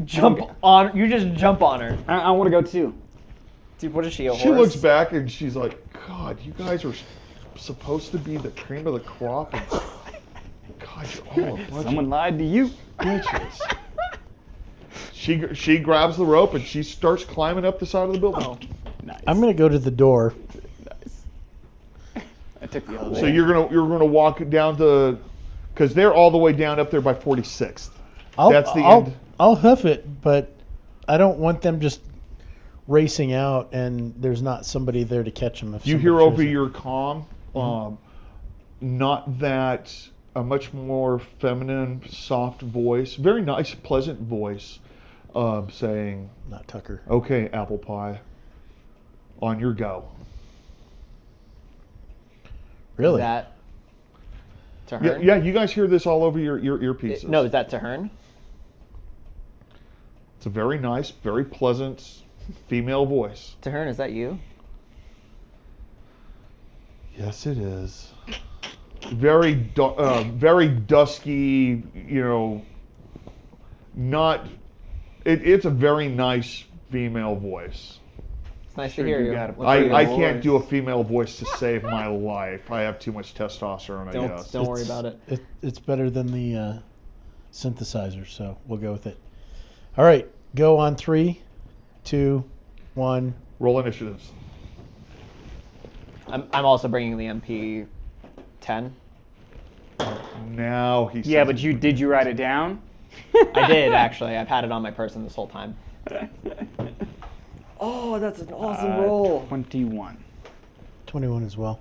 Jump on. You just jump on her. I want to go too. Dude, what is she, a horse? She looks back and she's like, God, you guys are supposed to be the cream of the crop. And God, you're all a bunch Someone of lied to you. bitches. She grabs the rope and she starts climbing up the side of the building. Oh. Nice. I'm gonna go to the door. Nice. I took the elevator. So you're gonna walk down to, because they're all the way down up there by 46th. That's the end. I'll hoof it, but I don't want them just racing out and there's not somebody there to catch them. If You somebody hear shows over up. your comm, not that, a much more feminine, soft voice, very nice, pleasant voice, saying, Not Tucker. "Okay, apple pie, on your go." Really? Is that to Yeah, her? yeah, you guys hear this all over your earpieces. No, is that to her? It's a very nice, very pleasant female voice. To her, is that you? Yes, it is. Very dusky, not. It's a very nice female voice. It's nice Sure to hear you you. got it. Looks like I a can't voice. do a female voice to save my life. I have too much testosterone, I guess. Don't worry about it. It's better than the synthesizer, so we'll go with it. All right, go on 3, 2, 1. Roll initiatives. I'm also bringing the MP10. Now he Yeah, says but did you write it down? I did actually. I've had it on my person this whole time. Oh, that's an awesome roll. 21. 21 as well.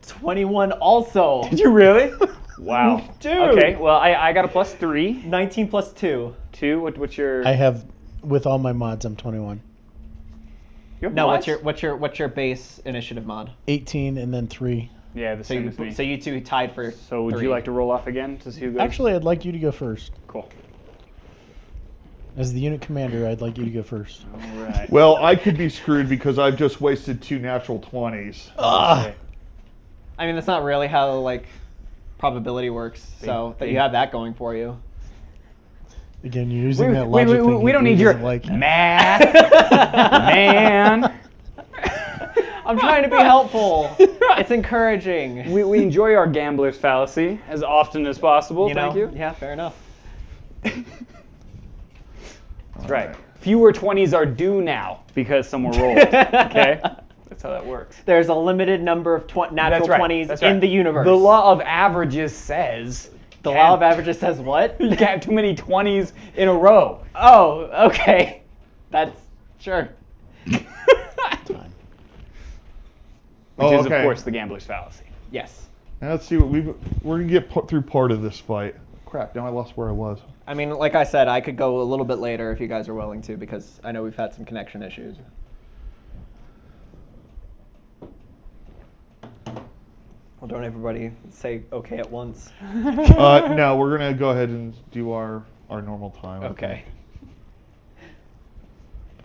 21 also. Did you really? Wow. Dude. Okay, well, I got a +3. 19 plus 2. 2, what's your... I have, with all my mods, I'm 21. you have No, mods? what's your base initiative mod? 18 and then 3. Yeah, the same as me. So you two tied for. So would 3. you like to roll off again to see who goes? Actually, I'd like you to go first. Cool. As the unit commander, I'd like you to go first. All right. Well, I could be screwed because I've just wasted 2 natural 20s. Okay. I mean, that's not really how probability works. So that you have that going for you. Again, you're using that logic thing. We don't he need your doesn't like. math, man. I'm trying to be helpful. It's encouraging. We enjoy our gambler's fallacy as often as possible. Thank you. Yeah, fair enough. That's right. Fewer 20s are due now because someone rolled. Okay? That's how that works. There's a limited number of natural 20s That's in right. the universe. The law of averages says The law of averages says what? you can't have too many 20s in a row. Oh, okay. That's sure. Time. Which is, okay. of course, the gambler's fallacy. Yes. Now let's see what we're gonna get through part of this fight. Crap! Now I lost where I was. I mean, like I said, I could go a little bit later if you guys are willing to, because I know we've had some connection issues. Well, don't everybody say okay at once. No, we're gonna go ahead and do our normal time. I Okay. think.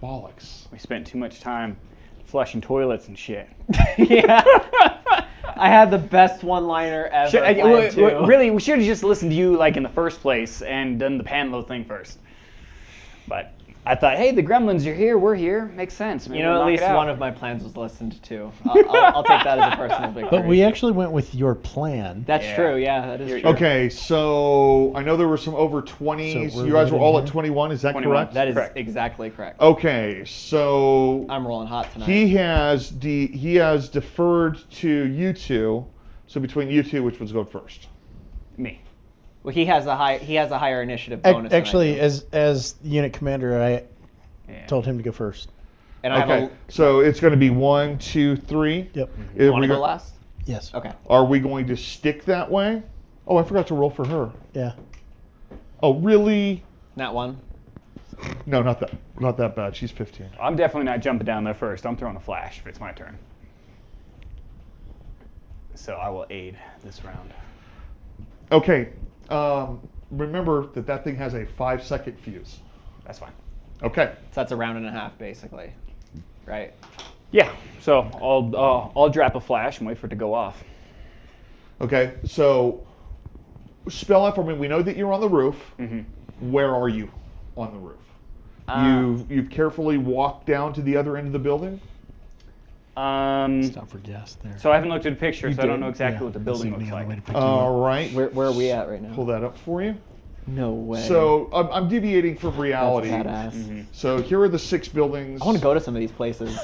Bollocks. We spent too much time flushing toilets and shit. Yeah. I had the best one-liner ever planned too. Really, we should have just listened to you like in the first place and done the Panlo thing first. But I thought, hey, the gremlins are here. We're here. Makes sense. Maybe You know, we'll at knock least it out. one of my plans was listened to. I'll take that as a personal victory. But we actually went with your plan. That's Yeah. true. Yeah, that is true. Okay, so I know there were some over 20s. So we're You guys were all voting at here? 21. Is that 21. correct? That is Correct. exactly correct. Okay, so I'm rolling hot tonight. he has deferred to you two. So between you two, which one's going first? Me. Well, he has a higher initiative bonus. than I Actually, do. as unit commander, I Yeah. told him to go first. and I Okay, have so it's going to be 1, 2, 3. Yep. If want we to go go- last. Yes. Okay. Are we going to stick that way? Oh, I forgot to roll for her. Yeah. Oh, really? Not one. No, not that bad. She's 15. I'm definitely not jumping down there first. I'm throwing a flash if it's my turn. So I will aid this round. Okay. Remember that thing has a 5-second fuse. That's fine. Okay. So that's a round and a half, basically. Right. Yeah. So I'll drop a flash and wait for it to go off. Okay. So spell out for me. We know that you're on the roof. Mm-hmm. Where are you on the roof? You've carefully walked down to the other end of the building. Stop for gas there. So I haven't looked at a picture, so I don't did? know exactly Yeah, what the this building evening looks on the way like. to pick you up. All right. Where are we at right now? Pull that up for you. No way. So I'm deviating from That's reality. badass. So here are the 6 buildings. I want to go to some of these places.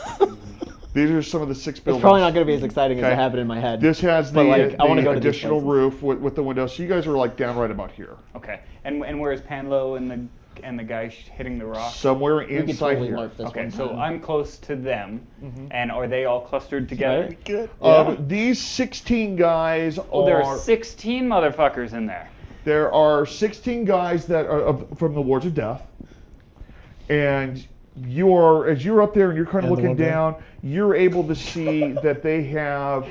These are some of the 6 buildings. It's probably not going to be as exciting as I Okay. have it in my head. This has the, But, like, I wanna the go to these additional places. roof with the windows. So you guys are like down right about here. Okay. And where's Panlo and the guy hitting the rock? Somewhere we could inside totally here. LARP this Okay, one so time. I'm close to them, and are they all clustered together? Good. These 16 guys Oh, there are. are 16 motherfuckers in there. There are 16 guys that are from the Wards of Death, and as you're up there and you're kind of And the looking one guy? down, you're able to see that they have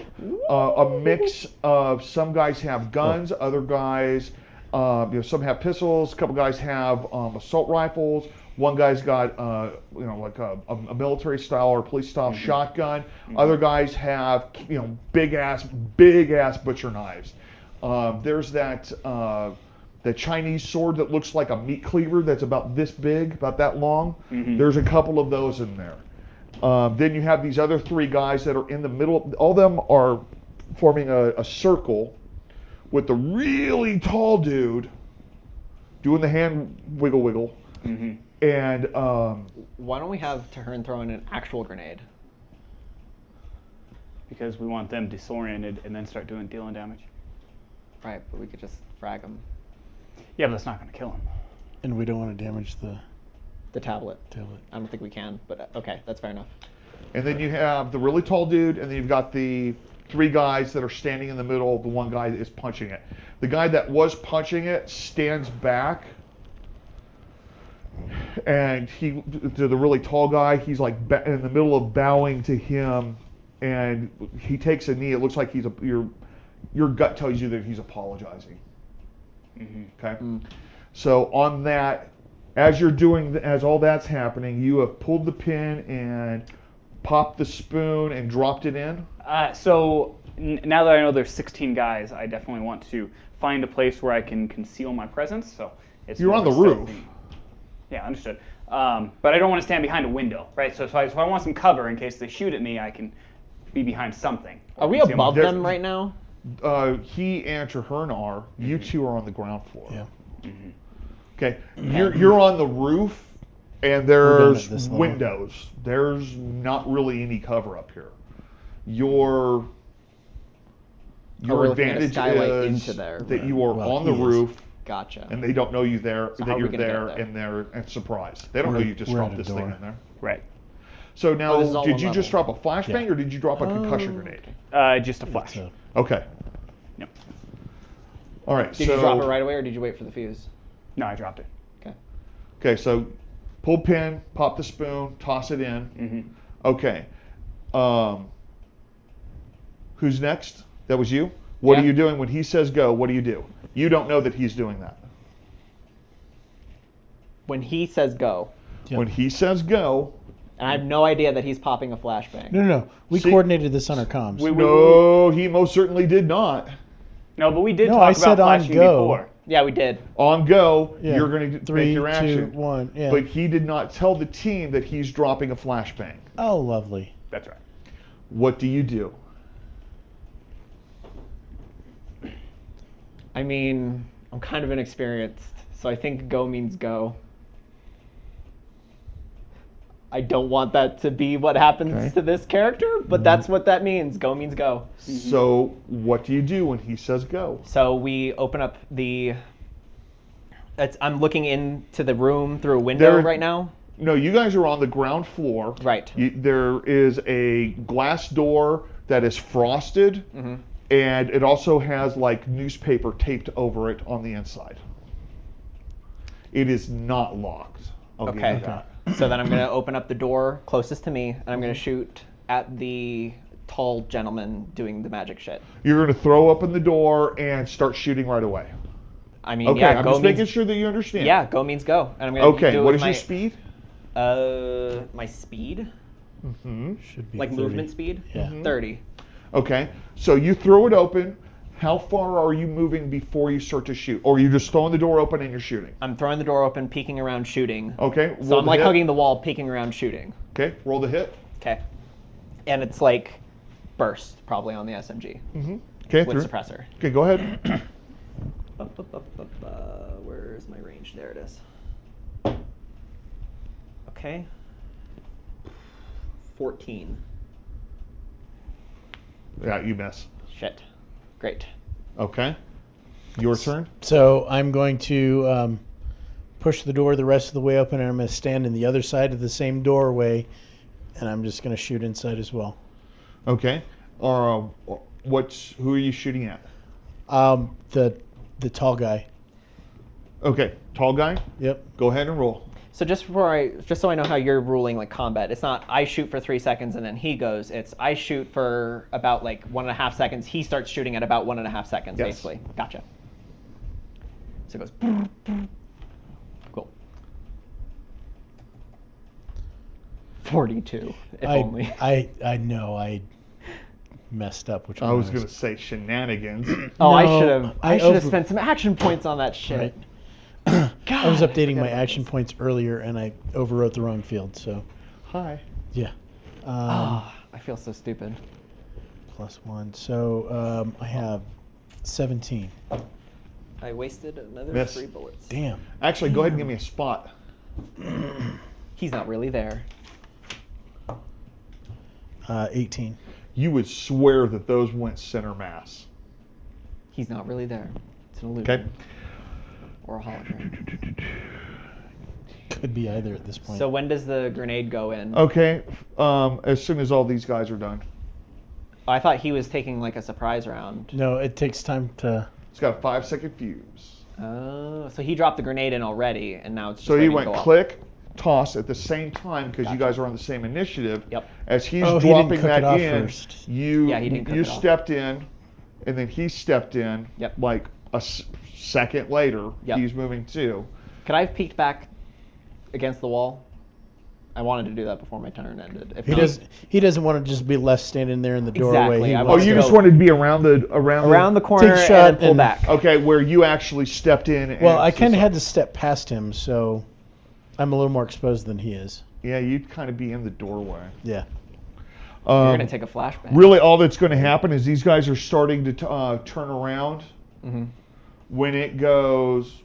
a mix of some guys have guns, other guys, some have pistols, a couple guys have assault rifles. One guy's got like a military style or police style shotgun. Other guys have big ass butcher knives. There's that Chinese sword that looks like a meat cleaver that's about this big, about that long. There's a couple of those in there. Then you have these other 3 guys that are in the middle. All of them are forming a circle with the really tall dude doing the hand wiggle. And Why don't we have Tahern throw in an actual grenade? Because we want them disoriented and then start dealing damage. Right, but we could just frag them. Yeah, but that's not going to kill him. And we don't want to damage the The tablet. tablet. I don't think we can, but okay, that's fair enough. and then you have the really tall dude, and then you've got the 3 guys that are standing in the middle. The one guy that is punching it. The guy that was punching it stands back, and to the really tall guy, he's like in the middle of bowing to him, and he takes a knee. It looks like your gut tells you that he's apologizing. Okay, so on that, as all that's happening, you have pulled the pin and popped the spoon and dropped it in. So now that I know there's 16 guys, I definitely want to find a place where I can conceal my presence. So it's You're more on the stealthy. roof. Yeah, understood. But I don't want to stand behind a window, right? So I want some cover in case they shoot at me. I can be behind something. Are we Conceal my- above them right now? He and Traherne are. You two are on the ground floor. Yeah. Okay, you're on the roof, and We're down there's at this level. windows. There's not really any cover up here. Your we're looking at a advantage skylight is into there. that you are Well, on the he is. roof, Gotcha. and they don't know you there. So how that are we you're gonna get there, there? and they're surprised. They don't know We're- you just we're dropped at a this thing door. in there. Right. So now, this is all did one you just level. drop a flashbang, Yeah. or did you drop a concussion Oh, grenade? Just a flash. So, Okay. Yep. All right. Did so you drop it right away, or did you wait for the fuse? No, I dropped it. Okay. Okay, so pull pin, pop the spoon, toss it in. Okay. Who's next? That was you? What are Yeah. you doing when he says go? What do you do? You don't know that he's doing that. When he says go, Yep. When he says go, and I have no idea that he's popping a flashbang. no. We See- coordinated this on our comms. We- no, he most certainly did not. No, but we did No, talk I about said on flashing go. before. Yeah, we did. On go, Yeah. you're going to 3, make your 2, action. 1. Yeah. But he did not tell the team that he's dropping a flashbang. Oh, lovely. That's right. What do you do? I mean, I'm kind of inexperienced, so I think go means go. I don't want that to be what happens Okay. to this character, but that's what that means. Go means go. So what do you do when he says go? So we open up the. I'm looking into the room through a window There- right now. No, you guys are on the ground floor. Right. There is a glass door that is frosted, and it also has like newspaper taped over it on the inside. It is not locked. I'll give Okay. you that. So then I'm going to open up the door closest to me, and I'm going to shoot at the tall gentleman doing the magic shit. You're going to throw open the door and start shooting right away. I mean, Okay, yeah, I'm go just means making sure that you understand. yeah, go means go, and I'm going to do Okay, it what with is your speed? my speed, Should be like 30. movement speed. Yeah. 30. Okay, so you throw it open. How far are you moving before you start to shoot? Or are you just throwing the door open and you're shooting? I'm throwing the door open, peeking around, shooting. Okay, So roll I'm the like hit. hugging the wall, peeking around, shooting. Okay, roll the hit. Okay. And it's like burst, probably on the SMG Okay, with through. suppressor. Okay, go ahead. Where's my range? There it is. Okay. 14. Yeah, you miss. Shit. Great. Okay. Your turn. So I'm going to push the door the rest of the way open, and I'm going to stand in the other side of the same doorway, and I'm just going to shoot inside as well. Okay. Who are you shooting at? The tall guy. Okay, tall guy. Yep. Go ahead and roll. So just so I know how you're ruling like combat, it's not I shoot for 3 seconds and then he goes. It's I shoot for about like 1.5 seconds. He starts shooting at about 1.5 seconds, Yes. basically. Gotcha. So it goes. Cool. 42, if only. I know I messed up. Which I one was going to say shenanigans. Oh, I No, should have. I I should have over- spent some action points on that shit. Right. God, I was updating my forgot action points earlier, and I overwrote the wrong field. So Hi. yeah. I feel so stupid. +1. So I have 17. I wasted another Miss. 3 bullets. Damn. Actually, go ahead and give me a spot. He's not really there. 18. You would swear that those went center mass. He's not really there. It's an illusion. Okay. Or a hologram. Could be either at this point. So when does the grenade go in? Okay. As soon as all these guys are done. I thought he was taking like a surprise round. No, it takes time to. It's got a 5-second fuse. Oh, so he dropped the grenade in already, and now it's just So he waiting to went go off. click, toss at the same time because you Gotcha. guys are on the same initiative. Yep. As he's Oh, he didn't dropping cook it that off in, first. Yeah, he didn't cook you it off. stepped in, and then he stepped in. Yep. Like a second later, Yep. he's moving too. Could I have peeked back against the wall? I wanted to do that before my turn ended. If He not- does. He doesn't want to just be left standing there in the doorway. Exactly, He I Oh, wants want you to just go wanted to be around around the corner Take and shot then pull and- back. Okay, where you actually stepped in. And Well, I kind of had to step past him, so I'm a little more exposed than he is. Yeah, you'd kind of be in the doorway. Yeah. You're Um, gonna take a flashback. Really, all that's going to happen is these guys are starting to turn around. Mhm. When it goes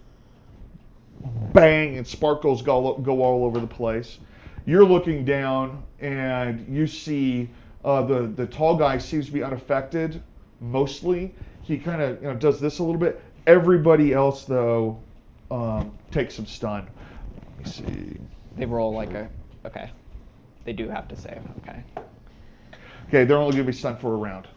bang and sparkles go all over the place, you're looking down and you see the tall guy seems to be unaffected mostly. He kind of does this a little bit. Everybody else though takes some stun. Let me see. They roll like a. Okay. They do have to save. Okay. Okay, they're only going to be stunned for a round.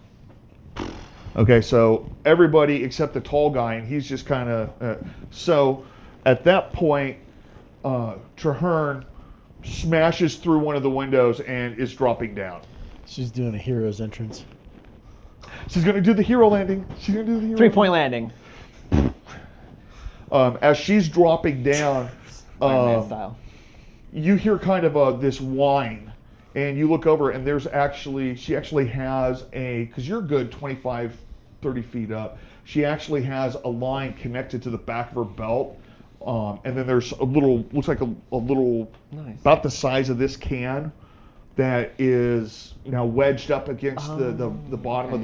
Okay, so everybody except the tall guy, and he's just kind of... so at that point, Traherne smashes through one of the windows and is dropping down. She's doing a hero's entrance. She's going to do the hero landing. She's going to do the hero 3-point landing. As she's dropping down, Iron Man style. you hear kind of this whine. And you look over, and she actually has because you're a good 25, 30 feet up. She actually has a line connected to the back of her belt. And then there's a little, looks like a little, Nice. about the size of this can, that is now wedged up against the bottom of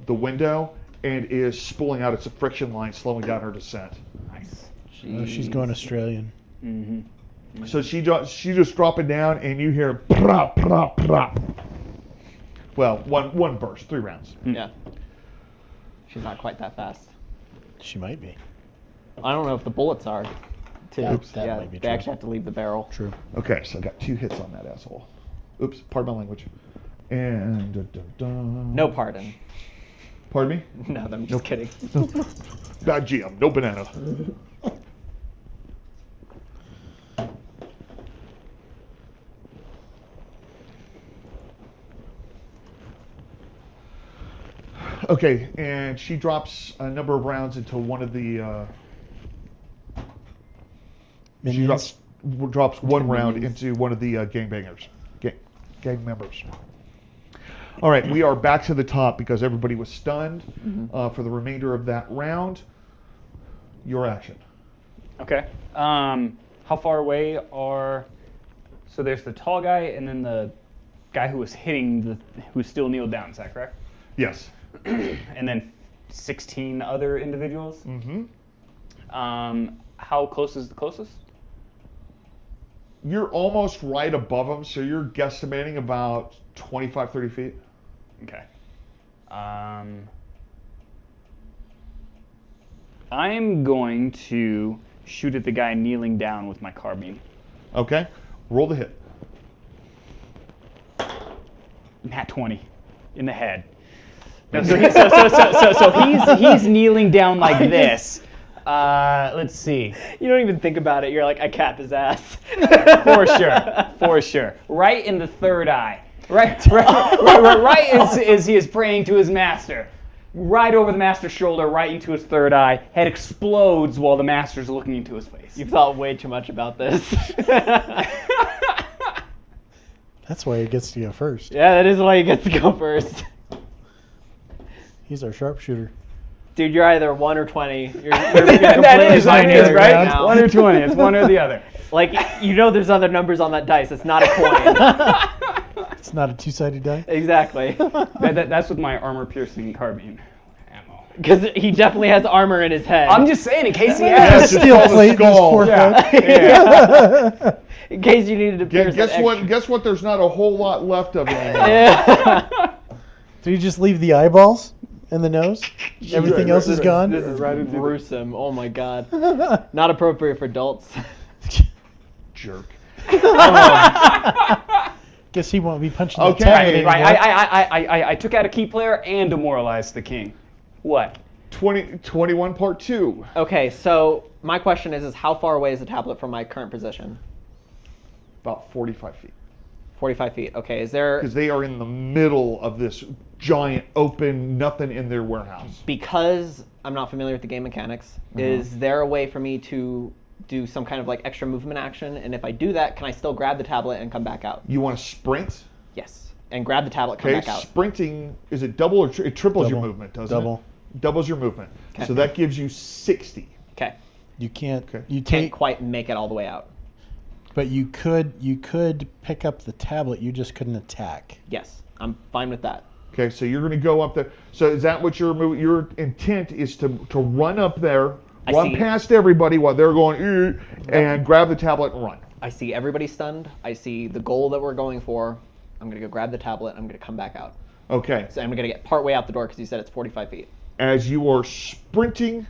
the window and is spooling out. It's a friction line slowing down her descent. Nice. Oh, she's going Australian. Mm-hmm. So she just drop it down and you hear prop, prop, prop. Well, one burst, 3 rounds. Yeah. She's not quite that fast. She might be. I don't know if the bullets are. Too. That yeah, might be they true. actually have to leave the barrel. True. Okay, so I got 2 hits on that asshole. Oops, pardon my language. And No pardon. Pardon me? No, I'm just kidding. Bad GM, no banana. Okay, and she drops a number of rounds into one of the. She Minions. drops 1 round into one of the gangbangers, gang members. All right, we are back to the top because everybody was stunned for the remainder of that round. Your action. Okay. How far away are? So there's the tall guy, and then the guy who was hitting who's still kneeled down. Is that correct? Yes. And then 16 other individuals. Mm-hmm. How close is the closest? You're almost right above them, so you're guesstimating about 25, 30 feet. Okay. I'm going to shoot at the guy kneeling down with my carbine. Okay. Roll the hit. Nat 20 in the head. No, so he's kneeling down like this. Let's see. You don't even think about it. You're like, I cap his ass. For sure. Right in the third eye. Right as he is praying to his master. Right over the master's shoulder, right into his third eye. Head explodes while the master's looking into his face. You've thought way too much about this. That's why he gets to go first. Yeah, that is why you get to go first. He's our sharpshooter. Dude, you're either 1 or 20. You're That completely is binary right. now. 1 or 20. It's one or the other. Like, you know there's other numbers on that dice. It's not a coin. It's not a 2-sided die. Exactly. That's with my armor-piercing carbine ammo. Because he definitely has armor in his head. I'm just saying, in case he That's asks. just Steel called a plate in his skull. forehead. Yeah. in case you needed to pierce Guess that what? extra- Guess what? There's not a whole lot left of it anymore. Yeah. Do you just leave the eyeballs and the nose? Everything else is gone? This is gruesome. Oh my god. Not appropriate for adults. Jerk. Guess he won't be punching Okay. the tablet anymore. Right. I took out a key player and demoralized the king. What? 21 part 2. Okay, so my question is how far away is the tablet from my current position? About 45 feet. 45 feet. Okay, is there... Because they are in the middle of this giant open, nothing in their warehouse. Because I'm not familiar with the game mechanics, is there a way for me to do some kind of like extra movement action? And if I do that, can I still grab the tablet and come back out? You want to sprint? Yes. And grab the tablet, come Okay, back out. sprinting, is it double or it triples your Double. movement, doesn't Double. it? Doubles your movement. Okay. So that gives you 60. Okay. You can't. Okay. You Can't take, quite make it all the way out. but you could pick up the tablet. You just couldn't attack. Yes, I'm fine with that. Okay, so you're going to go up there. So is that what your intent is to run up there, I run see. past everybody while they're going, and grab the tablet and run? I see everybody stunned. I see the goal that we're going for. I'm going to go grab the tablet. I'm going to come back out. Okay. So I'm going to get part way out the door because you said it's 45 feet. As you are sprinting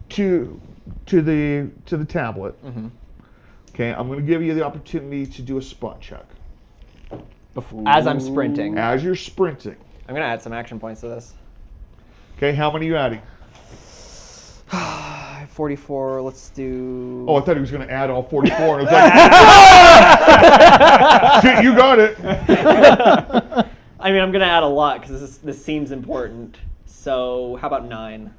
to the tablet, okay, I'm going to give you the opportunity to do a spot check. As I'm sprinting. As you're sprinting. I'm going to add some action points to this. Okay, how many are you adding? 44, let's do... Oh, I thought he was going to add all 44. And I was like, shit, you got it. I mean, I'm going to add a lot because this seems important. So how about 9?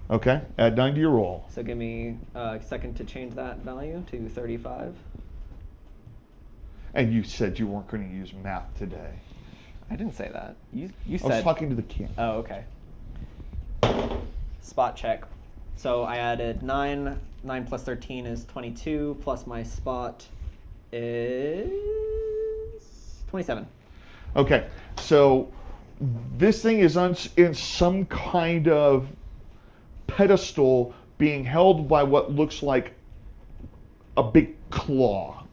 Okay, add 9 to your roll. So give me a second to change that value to 35. And you said you weren't going to use math today. I didn't say that. You I was said... talking to the king. Oh, okay. spot check. So I added 9. 9 plus 13 is 22, plus my spot is 27. Okay, so this thing is in some kind of pedestal being held by what looks like a big claw.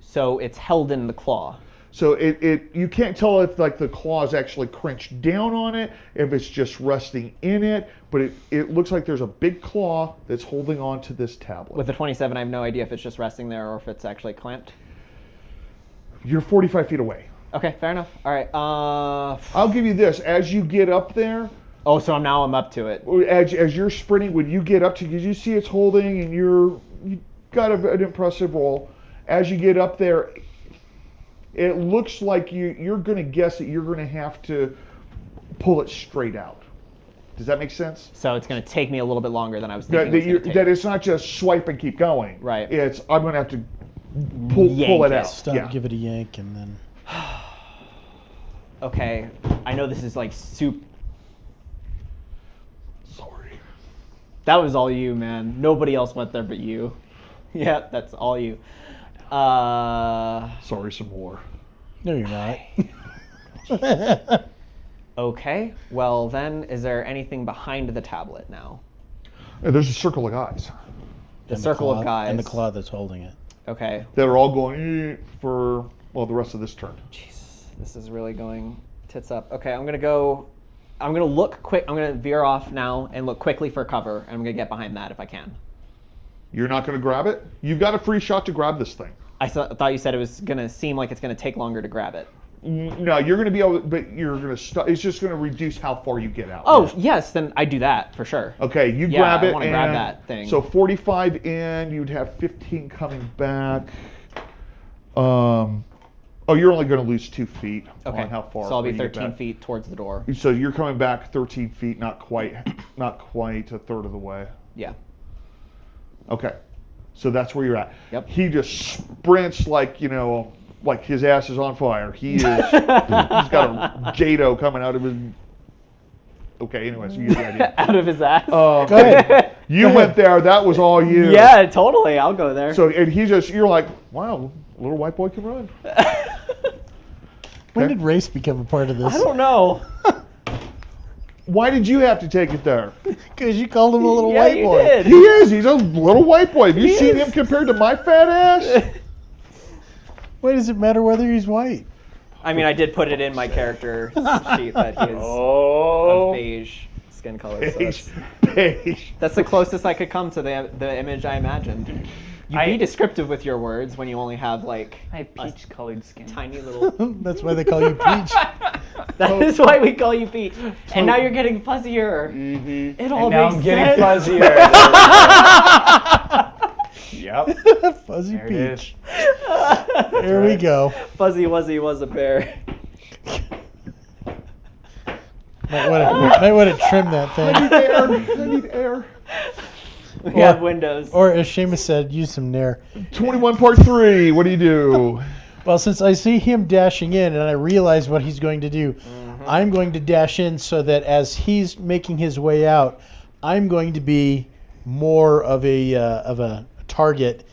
So it's held in the claw. So you can't tell if like the claw is actually crunched down on it, if it's just resting in it, but it looks like there's a big claw that's holding on to this tablet. With the 27, I have no idea if it's just resting there or if it's actually clamped. You're 45 feet away. Okay, fair enough. All right. I'll give you this. As you get up there, Oh, so now I'm up to it. as you're sprinting, when you get up to, because you see it's holding and you got an impressive roll. As you get up there, it looks like you're going to guess that you're going to have to pull it straight out. Does that make sense? So it's going to take me a little bit longer than I was thinking. That it's not just swipe and keep going. Right. It's I'm going to have to pull it out. Stop, Yeah. give it a yank, and then. Okay, I know this is like soup. Sorry. That was all you, man. Nobody else went there but you. Yeah, that's all you. Sorry, some more. No, you're not. Okay, well then, is there anything behind the tablet now? There's a circle of guys The circle of guys. And the claw that's holding it. Okay. that are all going for the rest of this turn. Jeez, this is really going tits up. Okay, I'm gonna look quick. I'm gonna veer off now and look quickly for cover, and I'm gonna get behind that if I can. You're not going to grab it? You've got a free shot to grab this thing. I thought you said it was gonna seem like it's gonna take longer to grab it. No, you're going to be able, but you're going to stop. It's just going to reduce how far you get out. Oh yes, then I do that for sure. Okay, you Yeah, grab I it. wanna and grab that thing. So 45 in, you'd have 15 coming back. You're only going to lose 2 feet Okay. on how far. So I'll be you get 13 back. feet towards the door. So you're coming back 13 feet, not quite a third of the way. Yeah. Okay, so that's where you're at. Yep. He just sprints like his ass is on fire. He's got a Jado coming out of his. Okay, anyways, you get the idea. Out of his ass. Go ahead. You went there. That was all you. Yeah, totally. I'll go there. So and you're like, wow, little white boy can run. When did race become a part of this? I don't know. Why did you have to take it there? Because you called him a little Yeah, white you boy. did. He is. He's a little white boy. Have you He seen is. him compared to my fat ass? Why does it matter whether he's white? I mean, I did put it in my character sheet that he is Oh. of beige skin color. So Beige. that's, Beige. that's the closest I could come to the image I imagined. You be descriptive with your words when you only have like I have peach-colored skin. tiny little. That's why they call you Peach. That is why we call you Peach. And now you're getting fuzzier. Mm-hmm. It all And now makes I'm getting sense. fuzzier. Yep. Fuzzy There it Peach. is. Here we go. Fuzzy Wuzzy was a bear. Might want to trim that thing. I need air. We have windows. Or as Seamus said, use some Nair. 21.3. What do you do? Well, since I see him dashing in and I realize what he's going to do, I'm going to dash in so that as he's making his way out, I'm going to be more of a target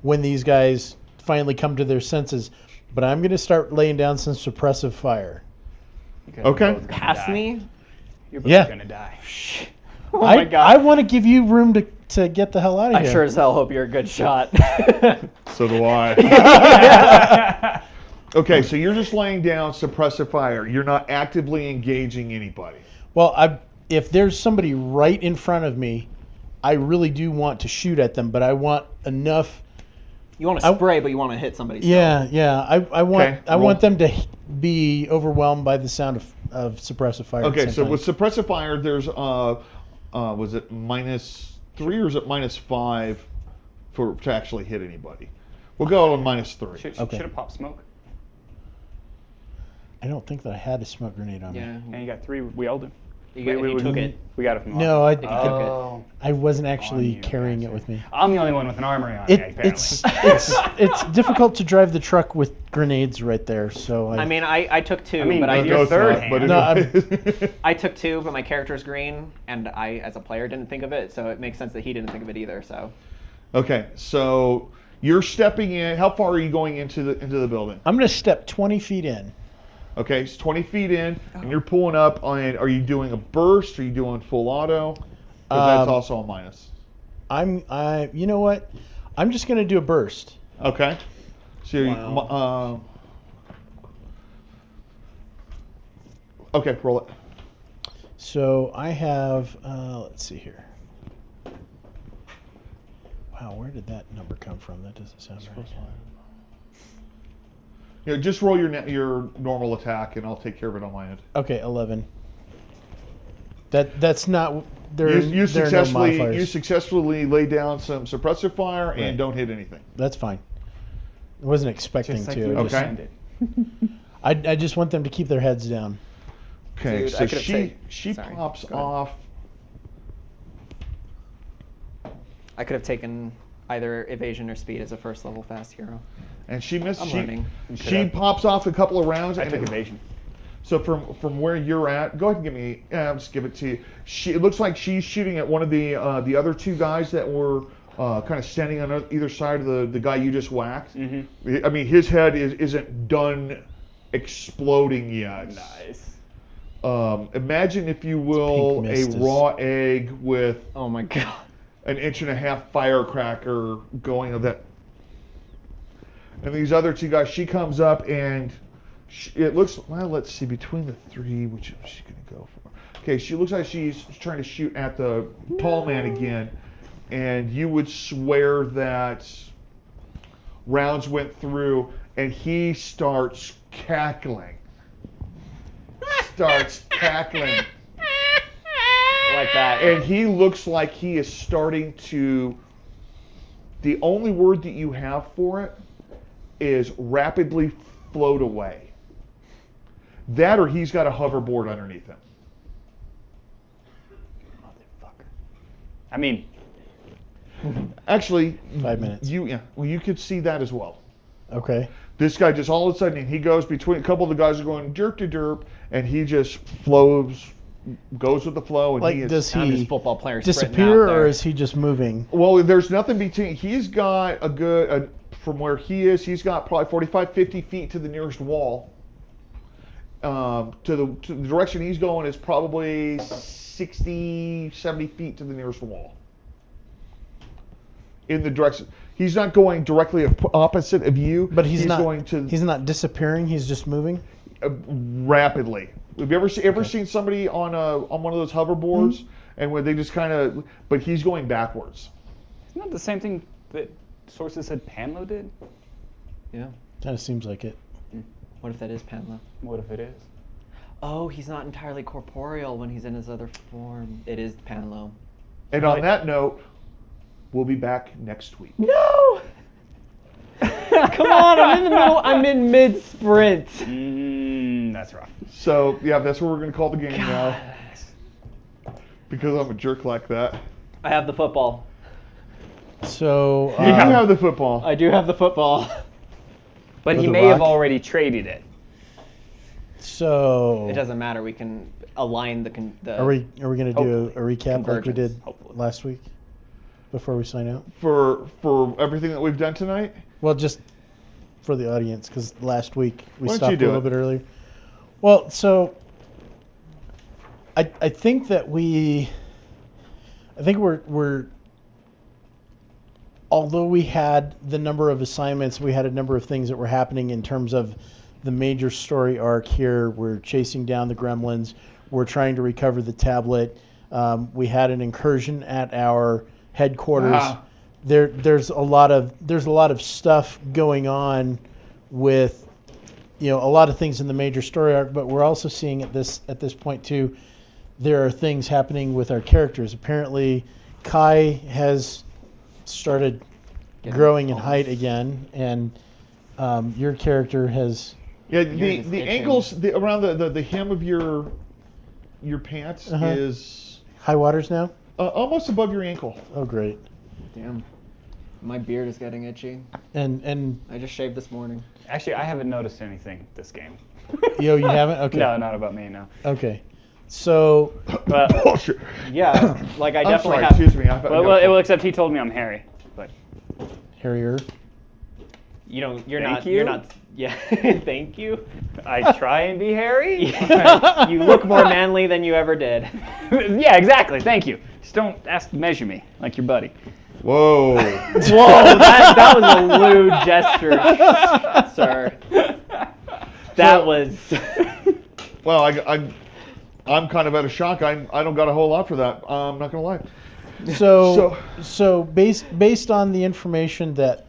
when these guys finally come to their senses. But I'm going to start laying down some suppressive fire. Because Okay. we're both gonna Past die. me. You're both Yeah. gonna die. Oh my god. I want to give you room to get the hell out of I here. sure as hell hope you're a good shot. So do I. Okay, so you're just laying down suppressive fire. You're not actively engaging anybody. Well, if there's somebody right in front of me, I really do want to shoot at them, but I want enough. You want to spray, but you want to hit somebody. still. Yeah. I want Okay, I roll. want them to be overwhelmed by the sound of suppressive fire. at the Okay, same so time. with suppressive fire, there's was it -3 or is it -5 to actually hit anybody? We'll go on -3. Should Okay. have popped smoke. I don't think that I had a smoke grenade on me. Yeah. And you got 3. We all do. He took it. We got it from No, He took it. I wasn't actually you, carrying it bastard. with me. I'm the only one with an armory on me, apparently. It's difficult to drive the truck with grenades right there. So I mean, I took two, mean, but I you're just, third not, hand. but No, anyways. I took two, but my character's green, and I, as a player, didn't think of it, so it makes sense that he didn't think of it either. So Okay, so you're stepping in. How far are you going into the building? I'm going to step 20 feet in. Okay, it's 20 feet in, and you're pulling up on. Are you doing a burst? Are you doing full auto? Because that's also a minus. You know what? I'm just going to do a burst. Okay. So, okay, roll it. So I have, let's see here. Wow, where did that number come from? That doesn't sound right. Yeah, just roll your normal attack, and I'll take care of it on my end. Okay, 11. That's not. There You there are no successfully modifiers. lay down some suppressive fire and Right. don't hit anything. That's fine. I wasn't expecting Just like to. we I Okay. just- designed it. I just want them to keep their heads down. Okay, Dude, so I could've she sorry, pops go ahead. off. I could have taken either evasion or speed as a first level fast hero. And she missed. I'm learning. She pops off a couple of rounds. I and took it- evasion. So from where you're at, go ahead and give me. I'll just give it to you. It looks like she's shooting at one of the other two guys that were kind of standing on either side of the guy you just whacked. Mm-hmm. I mean, his head isn't done exploding yet. Nice. Imagine, if you will, Pink a mist is- raw egg with Oh my god. an 1.5-inch firecracker going of that. And these other two guys, she comes up and it looks, well, let's see, between the three, which is she going to go for? Okay, she looks like she's trying to shoot at the tall man again. And you would swear that rounds went through and he starts cackling. Starts cackling. Like that. And he looks like he is starting to. The only word that you have for it is rapidly float away. That, or he's got a hoverboard underneath him. Motherfucker. I mean, Actually, 5 minutes. You could see that as well. Okay. This guy just all of a sudden, he goes between a couple of the guys are going derp to derp, and he just goes with the flow, and Like, he is. does I'm he just football player sprinting disappear, out there. or is he just moving? Well, there's nothing between. He's got a good, from where he is, he's got probably 45, 50 feet to the nearest wall. To the direction he's going is probably 60, 70 feet to the nearest wall. In the direction. He's not going directly opposite of you, But he's not going to He's not disappearing. He's just moving. rapidly. Have you ever seen somebody on one of those hoverboards, and where they just kind of, but he's going backwards. isn't that the same thing that sources said Panlo did? Yeah. Kind of seems like it. What if that is Panlo? What if it is? Oh, he's not entirely corporeal when he's in his other form. It is Panlo. And on that note, we'll be back next week. No! Come on, I'm in the middle. I'm in mid sprint. That's rough. So yeah, that's what we're gonna call the game now. Because I'm a jerk like that. I have the football. So You have the football. I do have the football. But With he a may have rock? already traded it. so It doesn't matter. We can align the are we gonna do a Hopefully. recap like we did Convergence. Hopefully. last week before we sign out? For everything that we've done tonight. Well, just for the audience, because last week we Why don't stopped you a do little it? bit earlier. Well, so I think that we're although we had the number of assignments, we had a number of things that were happening in terms of the major story arc here. We're chasing down the gremlins. We're trying to recover the tablet. We had an incursion at our headquarters. Ah. There's a lot of stuff going on with a lot of things in the major story arc, but we're also seeing at this point too, there are things happening with our characters. Apparently, Kai has started growing in height again, and your character has. Yeah, You're just the itching. ankles around the hem of your your pants Uh-huh. is High waters now? almost above your ankle. Oh, great. Damn. My beard is getting itchy. And I just shaved this morning. Actually, I haven't noticed anything this game. yo, you haven't? Okay. No, not about me, no. Okay. So, But, Bullshit. Yeah, like I I'm definitely sorry. have. Excuse me. well, except he told me I'm hairy. But Harrier. You don't. You're Thank not. you. You're not. Yeah. Thank you. I try and be hairy. You look more manly than you ever did. Yeah, exactly. Thank you. Just don't ask to measure me like your buddy. Whoa. Whoa, that was a lewd gesture, sir. That was. Well, I'm kind of at a shock. I don't got a whole lot for that. I'm not gonna lie. So based on the information that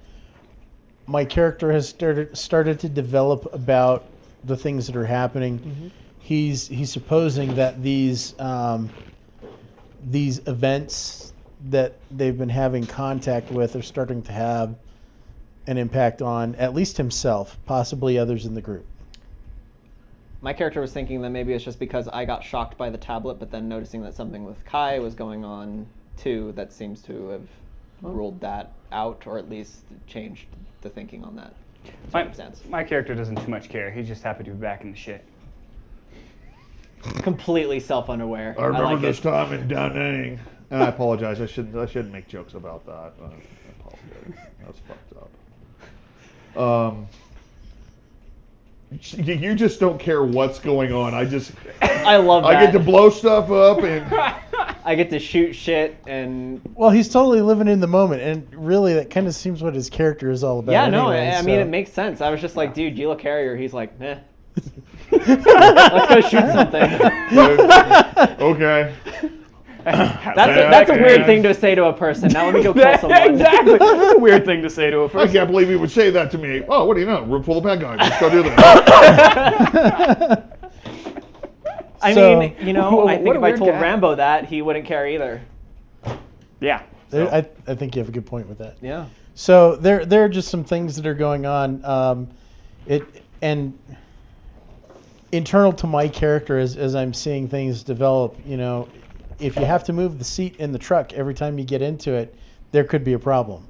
my character has started to develop about the things that are happening, he's supposing that these events that they've been having contact with are starting to have an impact on at least himself, possibly others in the group. My character was thinking that maybe it's just because I got shocked by the tablet, but then noticing that something with Kai was going on too, that seems to have ruled that out, or at least changed the thinking on that circumstance. My character doesn't too much care. He's just happy to be back in the shit. Completely self-unaware. I remember like this it. time in Da Nang. And I apologize. I shouldn't make jokes about that. I apologize. That's fucked up. You just don't care what's going on. I love that. I get to blow stuff up and I get to shoot shit and. Well, he's totally living in the moment, and really that kind of seems what his character is all about. Yeah, no, anyway, I mean, so- it makes sense. I was just like, dude, you look hairier. He's like, eh. Let's go shoot something. okay. That's a weird thing to say to a person. Now let me go kill someone. Exactly. That's a weird thing to say to a I person. can't believe he would say that to me. Oh, what do you know? Room full of bad guys. Let's go do that. I So- mean, you know, I think What a if I weird told guy. Rambo that, he wouldn't care either. Yeah. I think you have a good point with that. Yeah. So there are just some things that are going on. And internal to my character, as I'm seeing things develop, you know, if you have to move the seat in the truck every time you get into it, there could be a problem.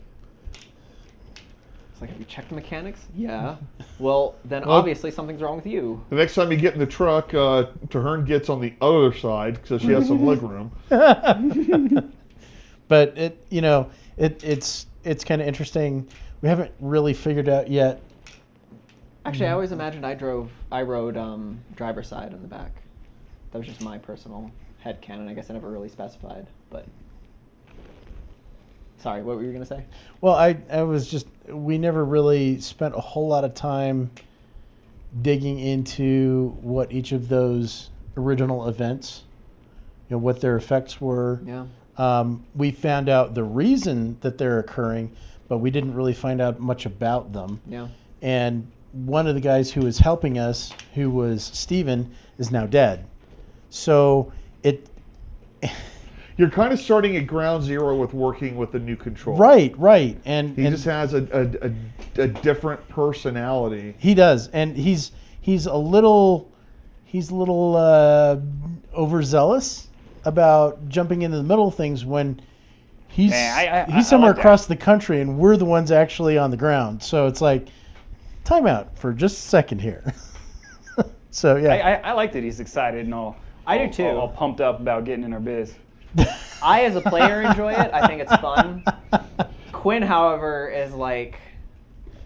It's like, have you checked the mechanics? Yeah. Well, then obviously something's wrong with you. The next time you get in the truck, Tahern gets on the other side because she has some leg room. But it's kind of interesting. We haven't really figured out yet. Actually, I always imagined I rode driver's side in the back. That was just my personal headcanon. I guess I never really specified, but. Sorry, what were you going to say? Well, I was just, we never really spent a whole lot of time digging into what each of those original events, what their effects were. Yeah. We found out the reason that they're occurring, but we didn't really find out much about them. Yeah. And one of the guys who was helping us, who was Steven, is now dead. So You're kind of starting at ground zero with working with the new control. Right. And He just has a different personality. he does, and he's a little overzealous about jumping into the middle of things when he's I somewhere like that. across the country and we're the ones actually on the ground. So it's like, time out for just a second here. So yeah, I like that he's excited and all. I do too. All pumped up about getting in our biz. I, as a player, enjoy it. I think it's fun. Quinn, however, is like,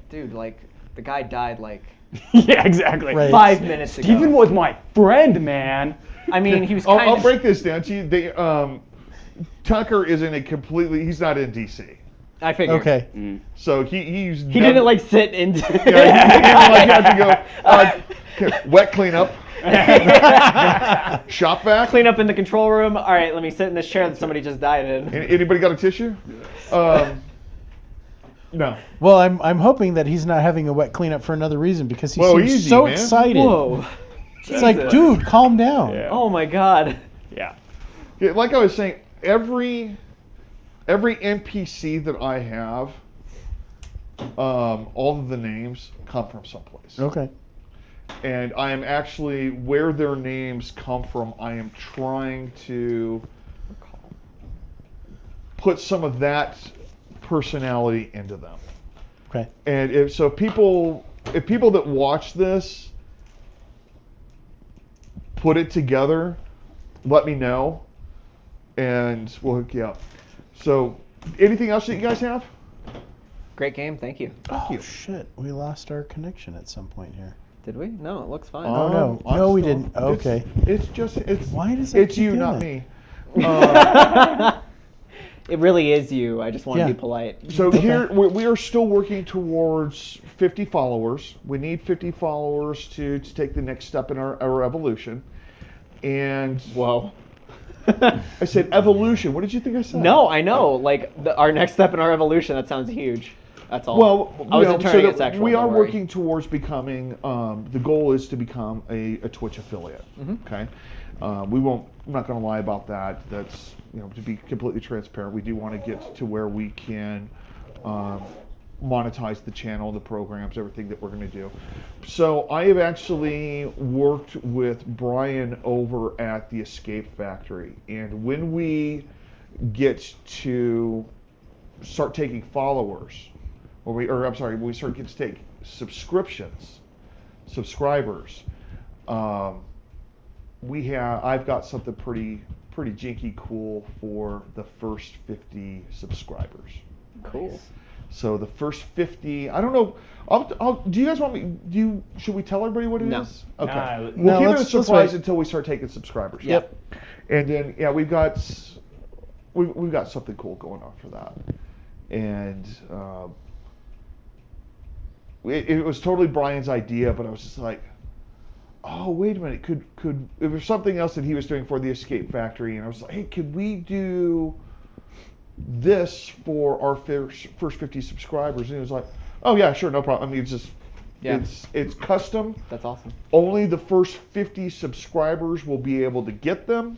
dude, like, the guy died like Yeah, exactly. Right. 5 minutes ago. Steven was my friend, man. I mean, he was kind I'll of. break this down to you. Tucker is in a completely. He's not in DC, I figured. okay. so he's. He didn't like sit into. Yeah, he didn't like have to go. Wet cleanup. Shop vac. Clean up in the control room. All right, let me sit in this chair that somebody just died in. Anybody got a tissue? No. Well, I'm hoping that he's not having a wet cleanup for another reason because he Whoa, seems easy, so man. excited. Whoa. It's like, dude, calm down. Yeah. Oh my God. Yeah. Yeah, like I was saying, every NPC that I have, all of the names come from someplace. Okay. And I am actually, where their names come from, I am trying to put some of that personality into them. Okay. And if people that watch this put it together, let me know, and we'll hook you up. So, anything else that you guys have? Great game. Thank you. Oh shit, we lost our connection at some point here. Did we? No, it looks fine. Oh, no. I'm No, we still- didn't. Okay. It's Why does that it's keep you, doing not that? me. It really is you. I just want to Yeah. be polite. So here we are still working towards 50 followers. We need 50 followers to take the next step in our evolution. And Whoa. I said evolution. What did you think I said? No, I know. Like our next step in our evolution. That sounds huge. That's all. Well, I wasn't so turning that it sexual. we are don't worry. working towards becoming. The goal is to become a Twitch affiliate. Okay, we won't. I'm not going to lie about that. That's to be completely transparent. We do want to get to where we can monetize the channel, the programs, everything that we're going to do. So I have actually worked with Brian over at the Escape Factory, and when we get to start taking followers, when we start to take subscribers, I've got something pretty jinky cool for the first 50 subscribers. Cool. So the first 50, I don't know. Do you guys want me? Should we tell everybody what it is? No. Okay. No, We'll keep it a let's surprise wait. until we start taking subscribers. Yep. And then we've got something cool going on for that. And it was totally Brian's idea, but I was just like, oh, wait a minute, could there was something else that he was doing for the Escape Factory, and I was like, hey, could we do this for our first 50 subscribers? And he was like, oh yeah, sure, no problem. I mean, it's just it's custom. That's awesome. Only the first 50 subscribers will be able to get them.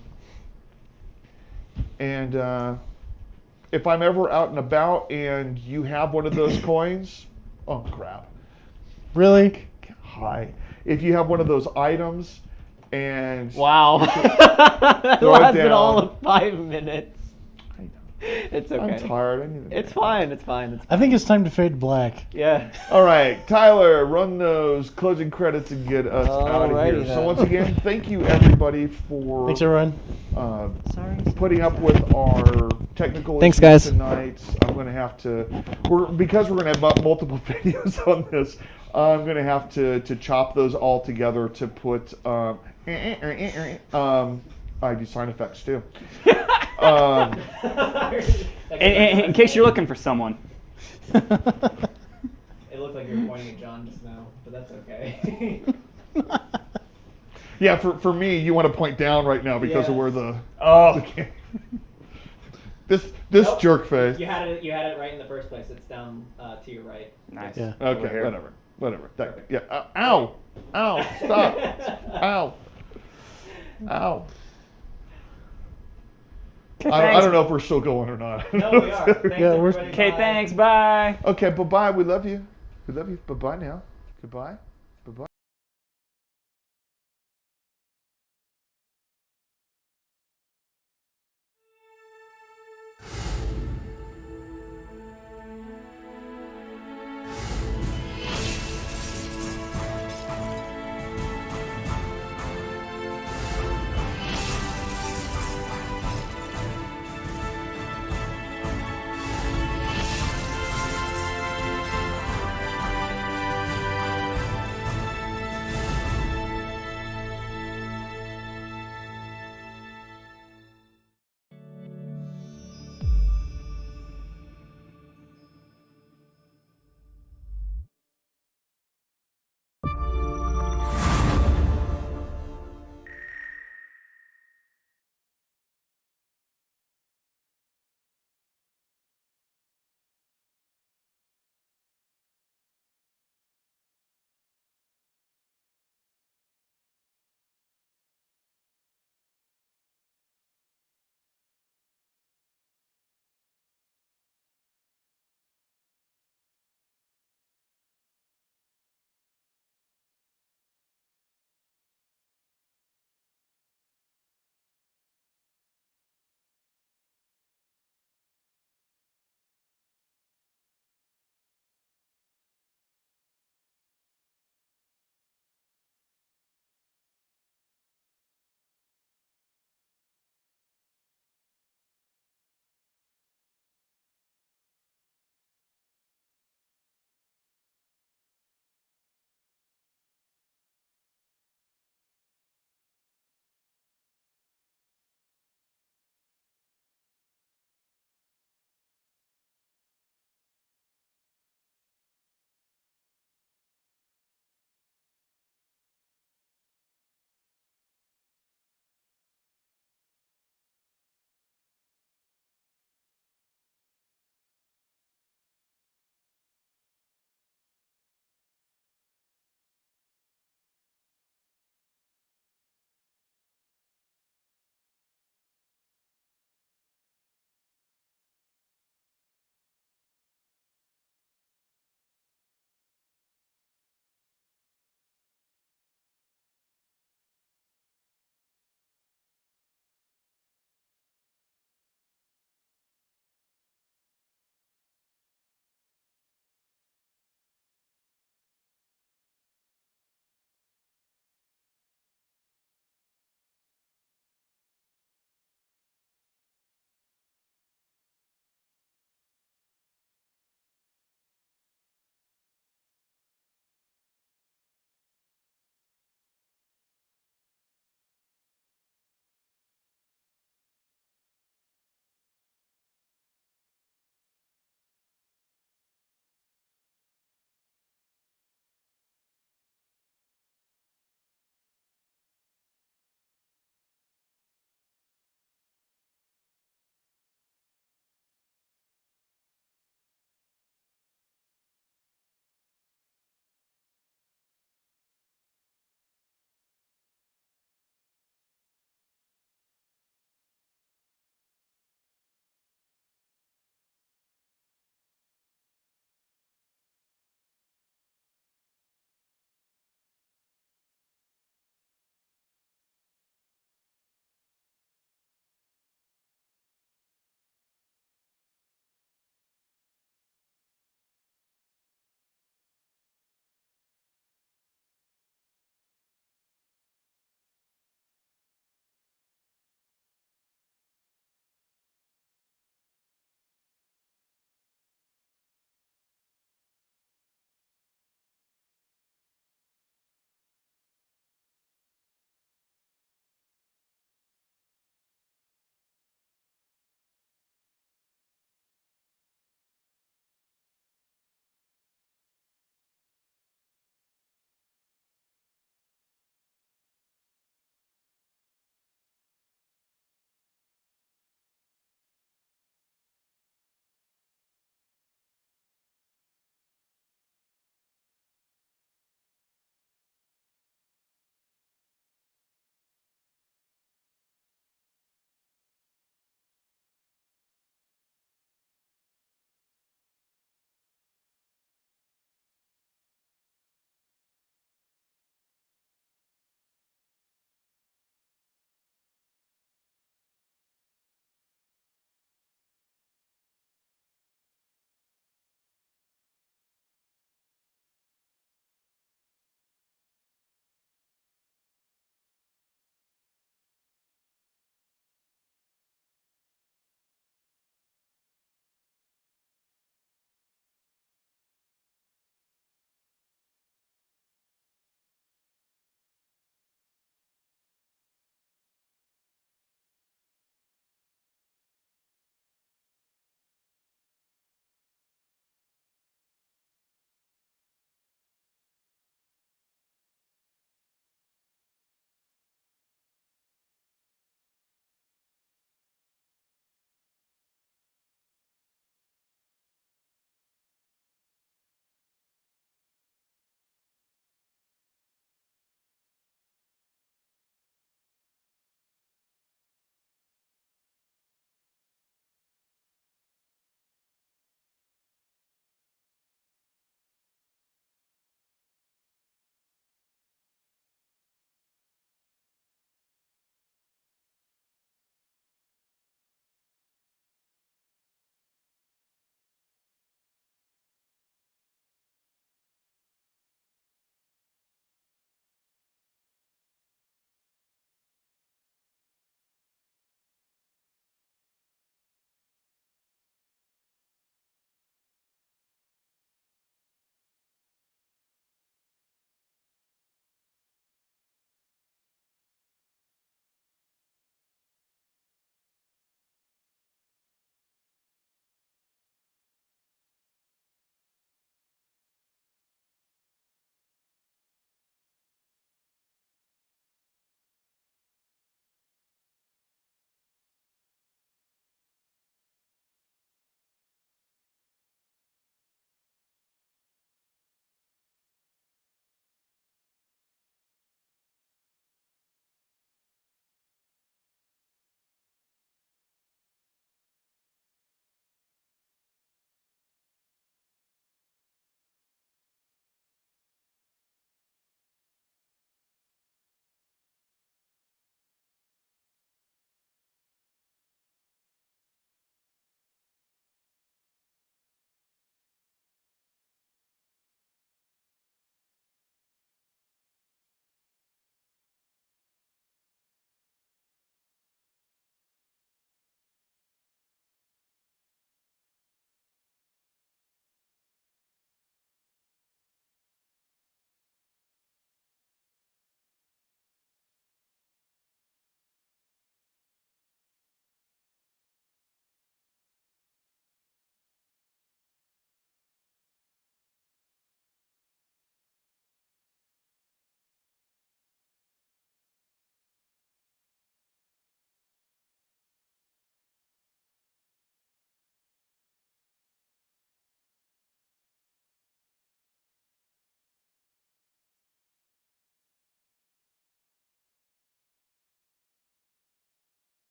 And if I'm ever out and about and you have one of those coins, oh crap. Really? Hi. If you have one of those items and Wow. That Throw it lasted all down. of 5 minutes. I know. It's okay. I'm tired. I need to It's fine. It's fine. It's I think it's time to fade to black. yeah. All right, Tyler, run those closing credits and get us out of here. Alrighty So then. once again, thank you everybody for Thanks, everyone. putting up with our technical Thanks, issues guys. tonight. I'm going to have to, because we're going to have multiple videos on this, I'm going to have to chop those all together to put, I do sound effects too. In case you're looking for someone. It looked like you were pointing at John just now, but that's okay. Yeah, for me, you want to point down right now because of where the this Nope. jerk face. You had it right in the first place. It's down to your right. Nice. Yeah. Okay, Over here. whatever. Yeah. Ow! Stop! Ow! I don't know if we're still going or not. No, we are. Thanks, Yeah, we're- everybody. Okay, Bye. thanks. Bye. Okay, bye-bye. We love you. Bye-bye now. Goodbye.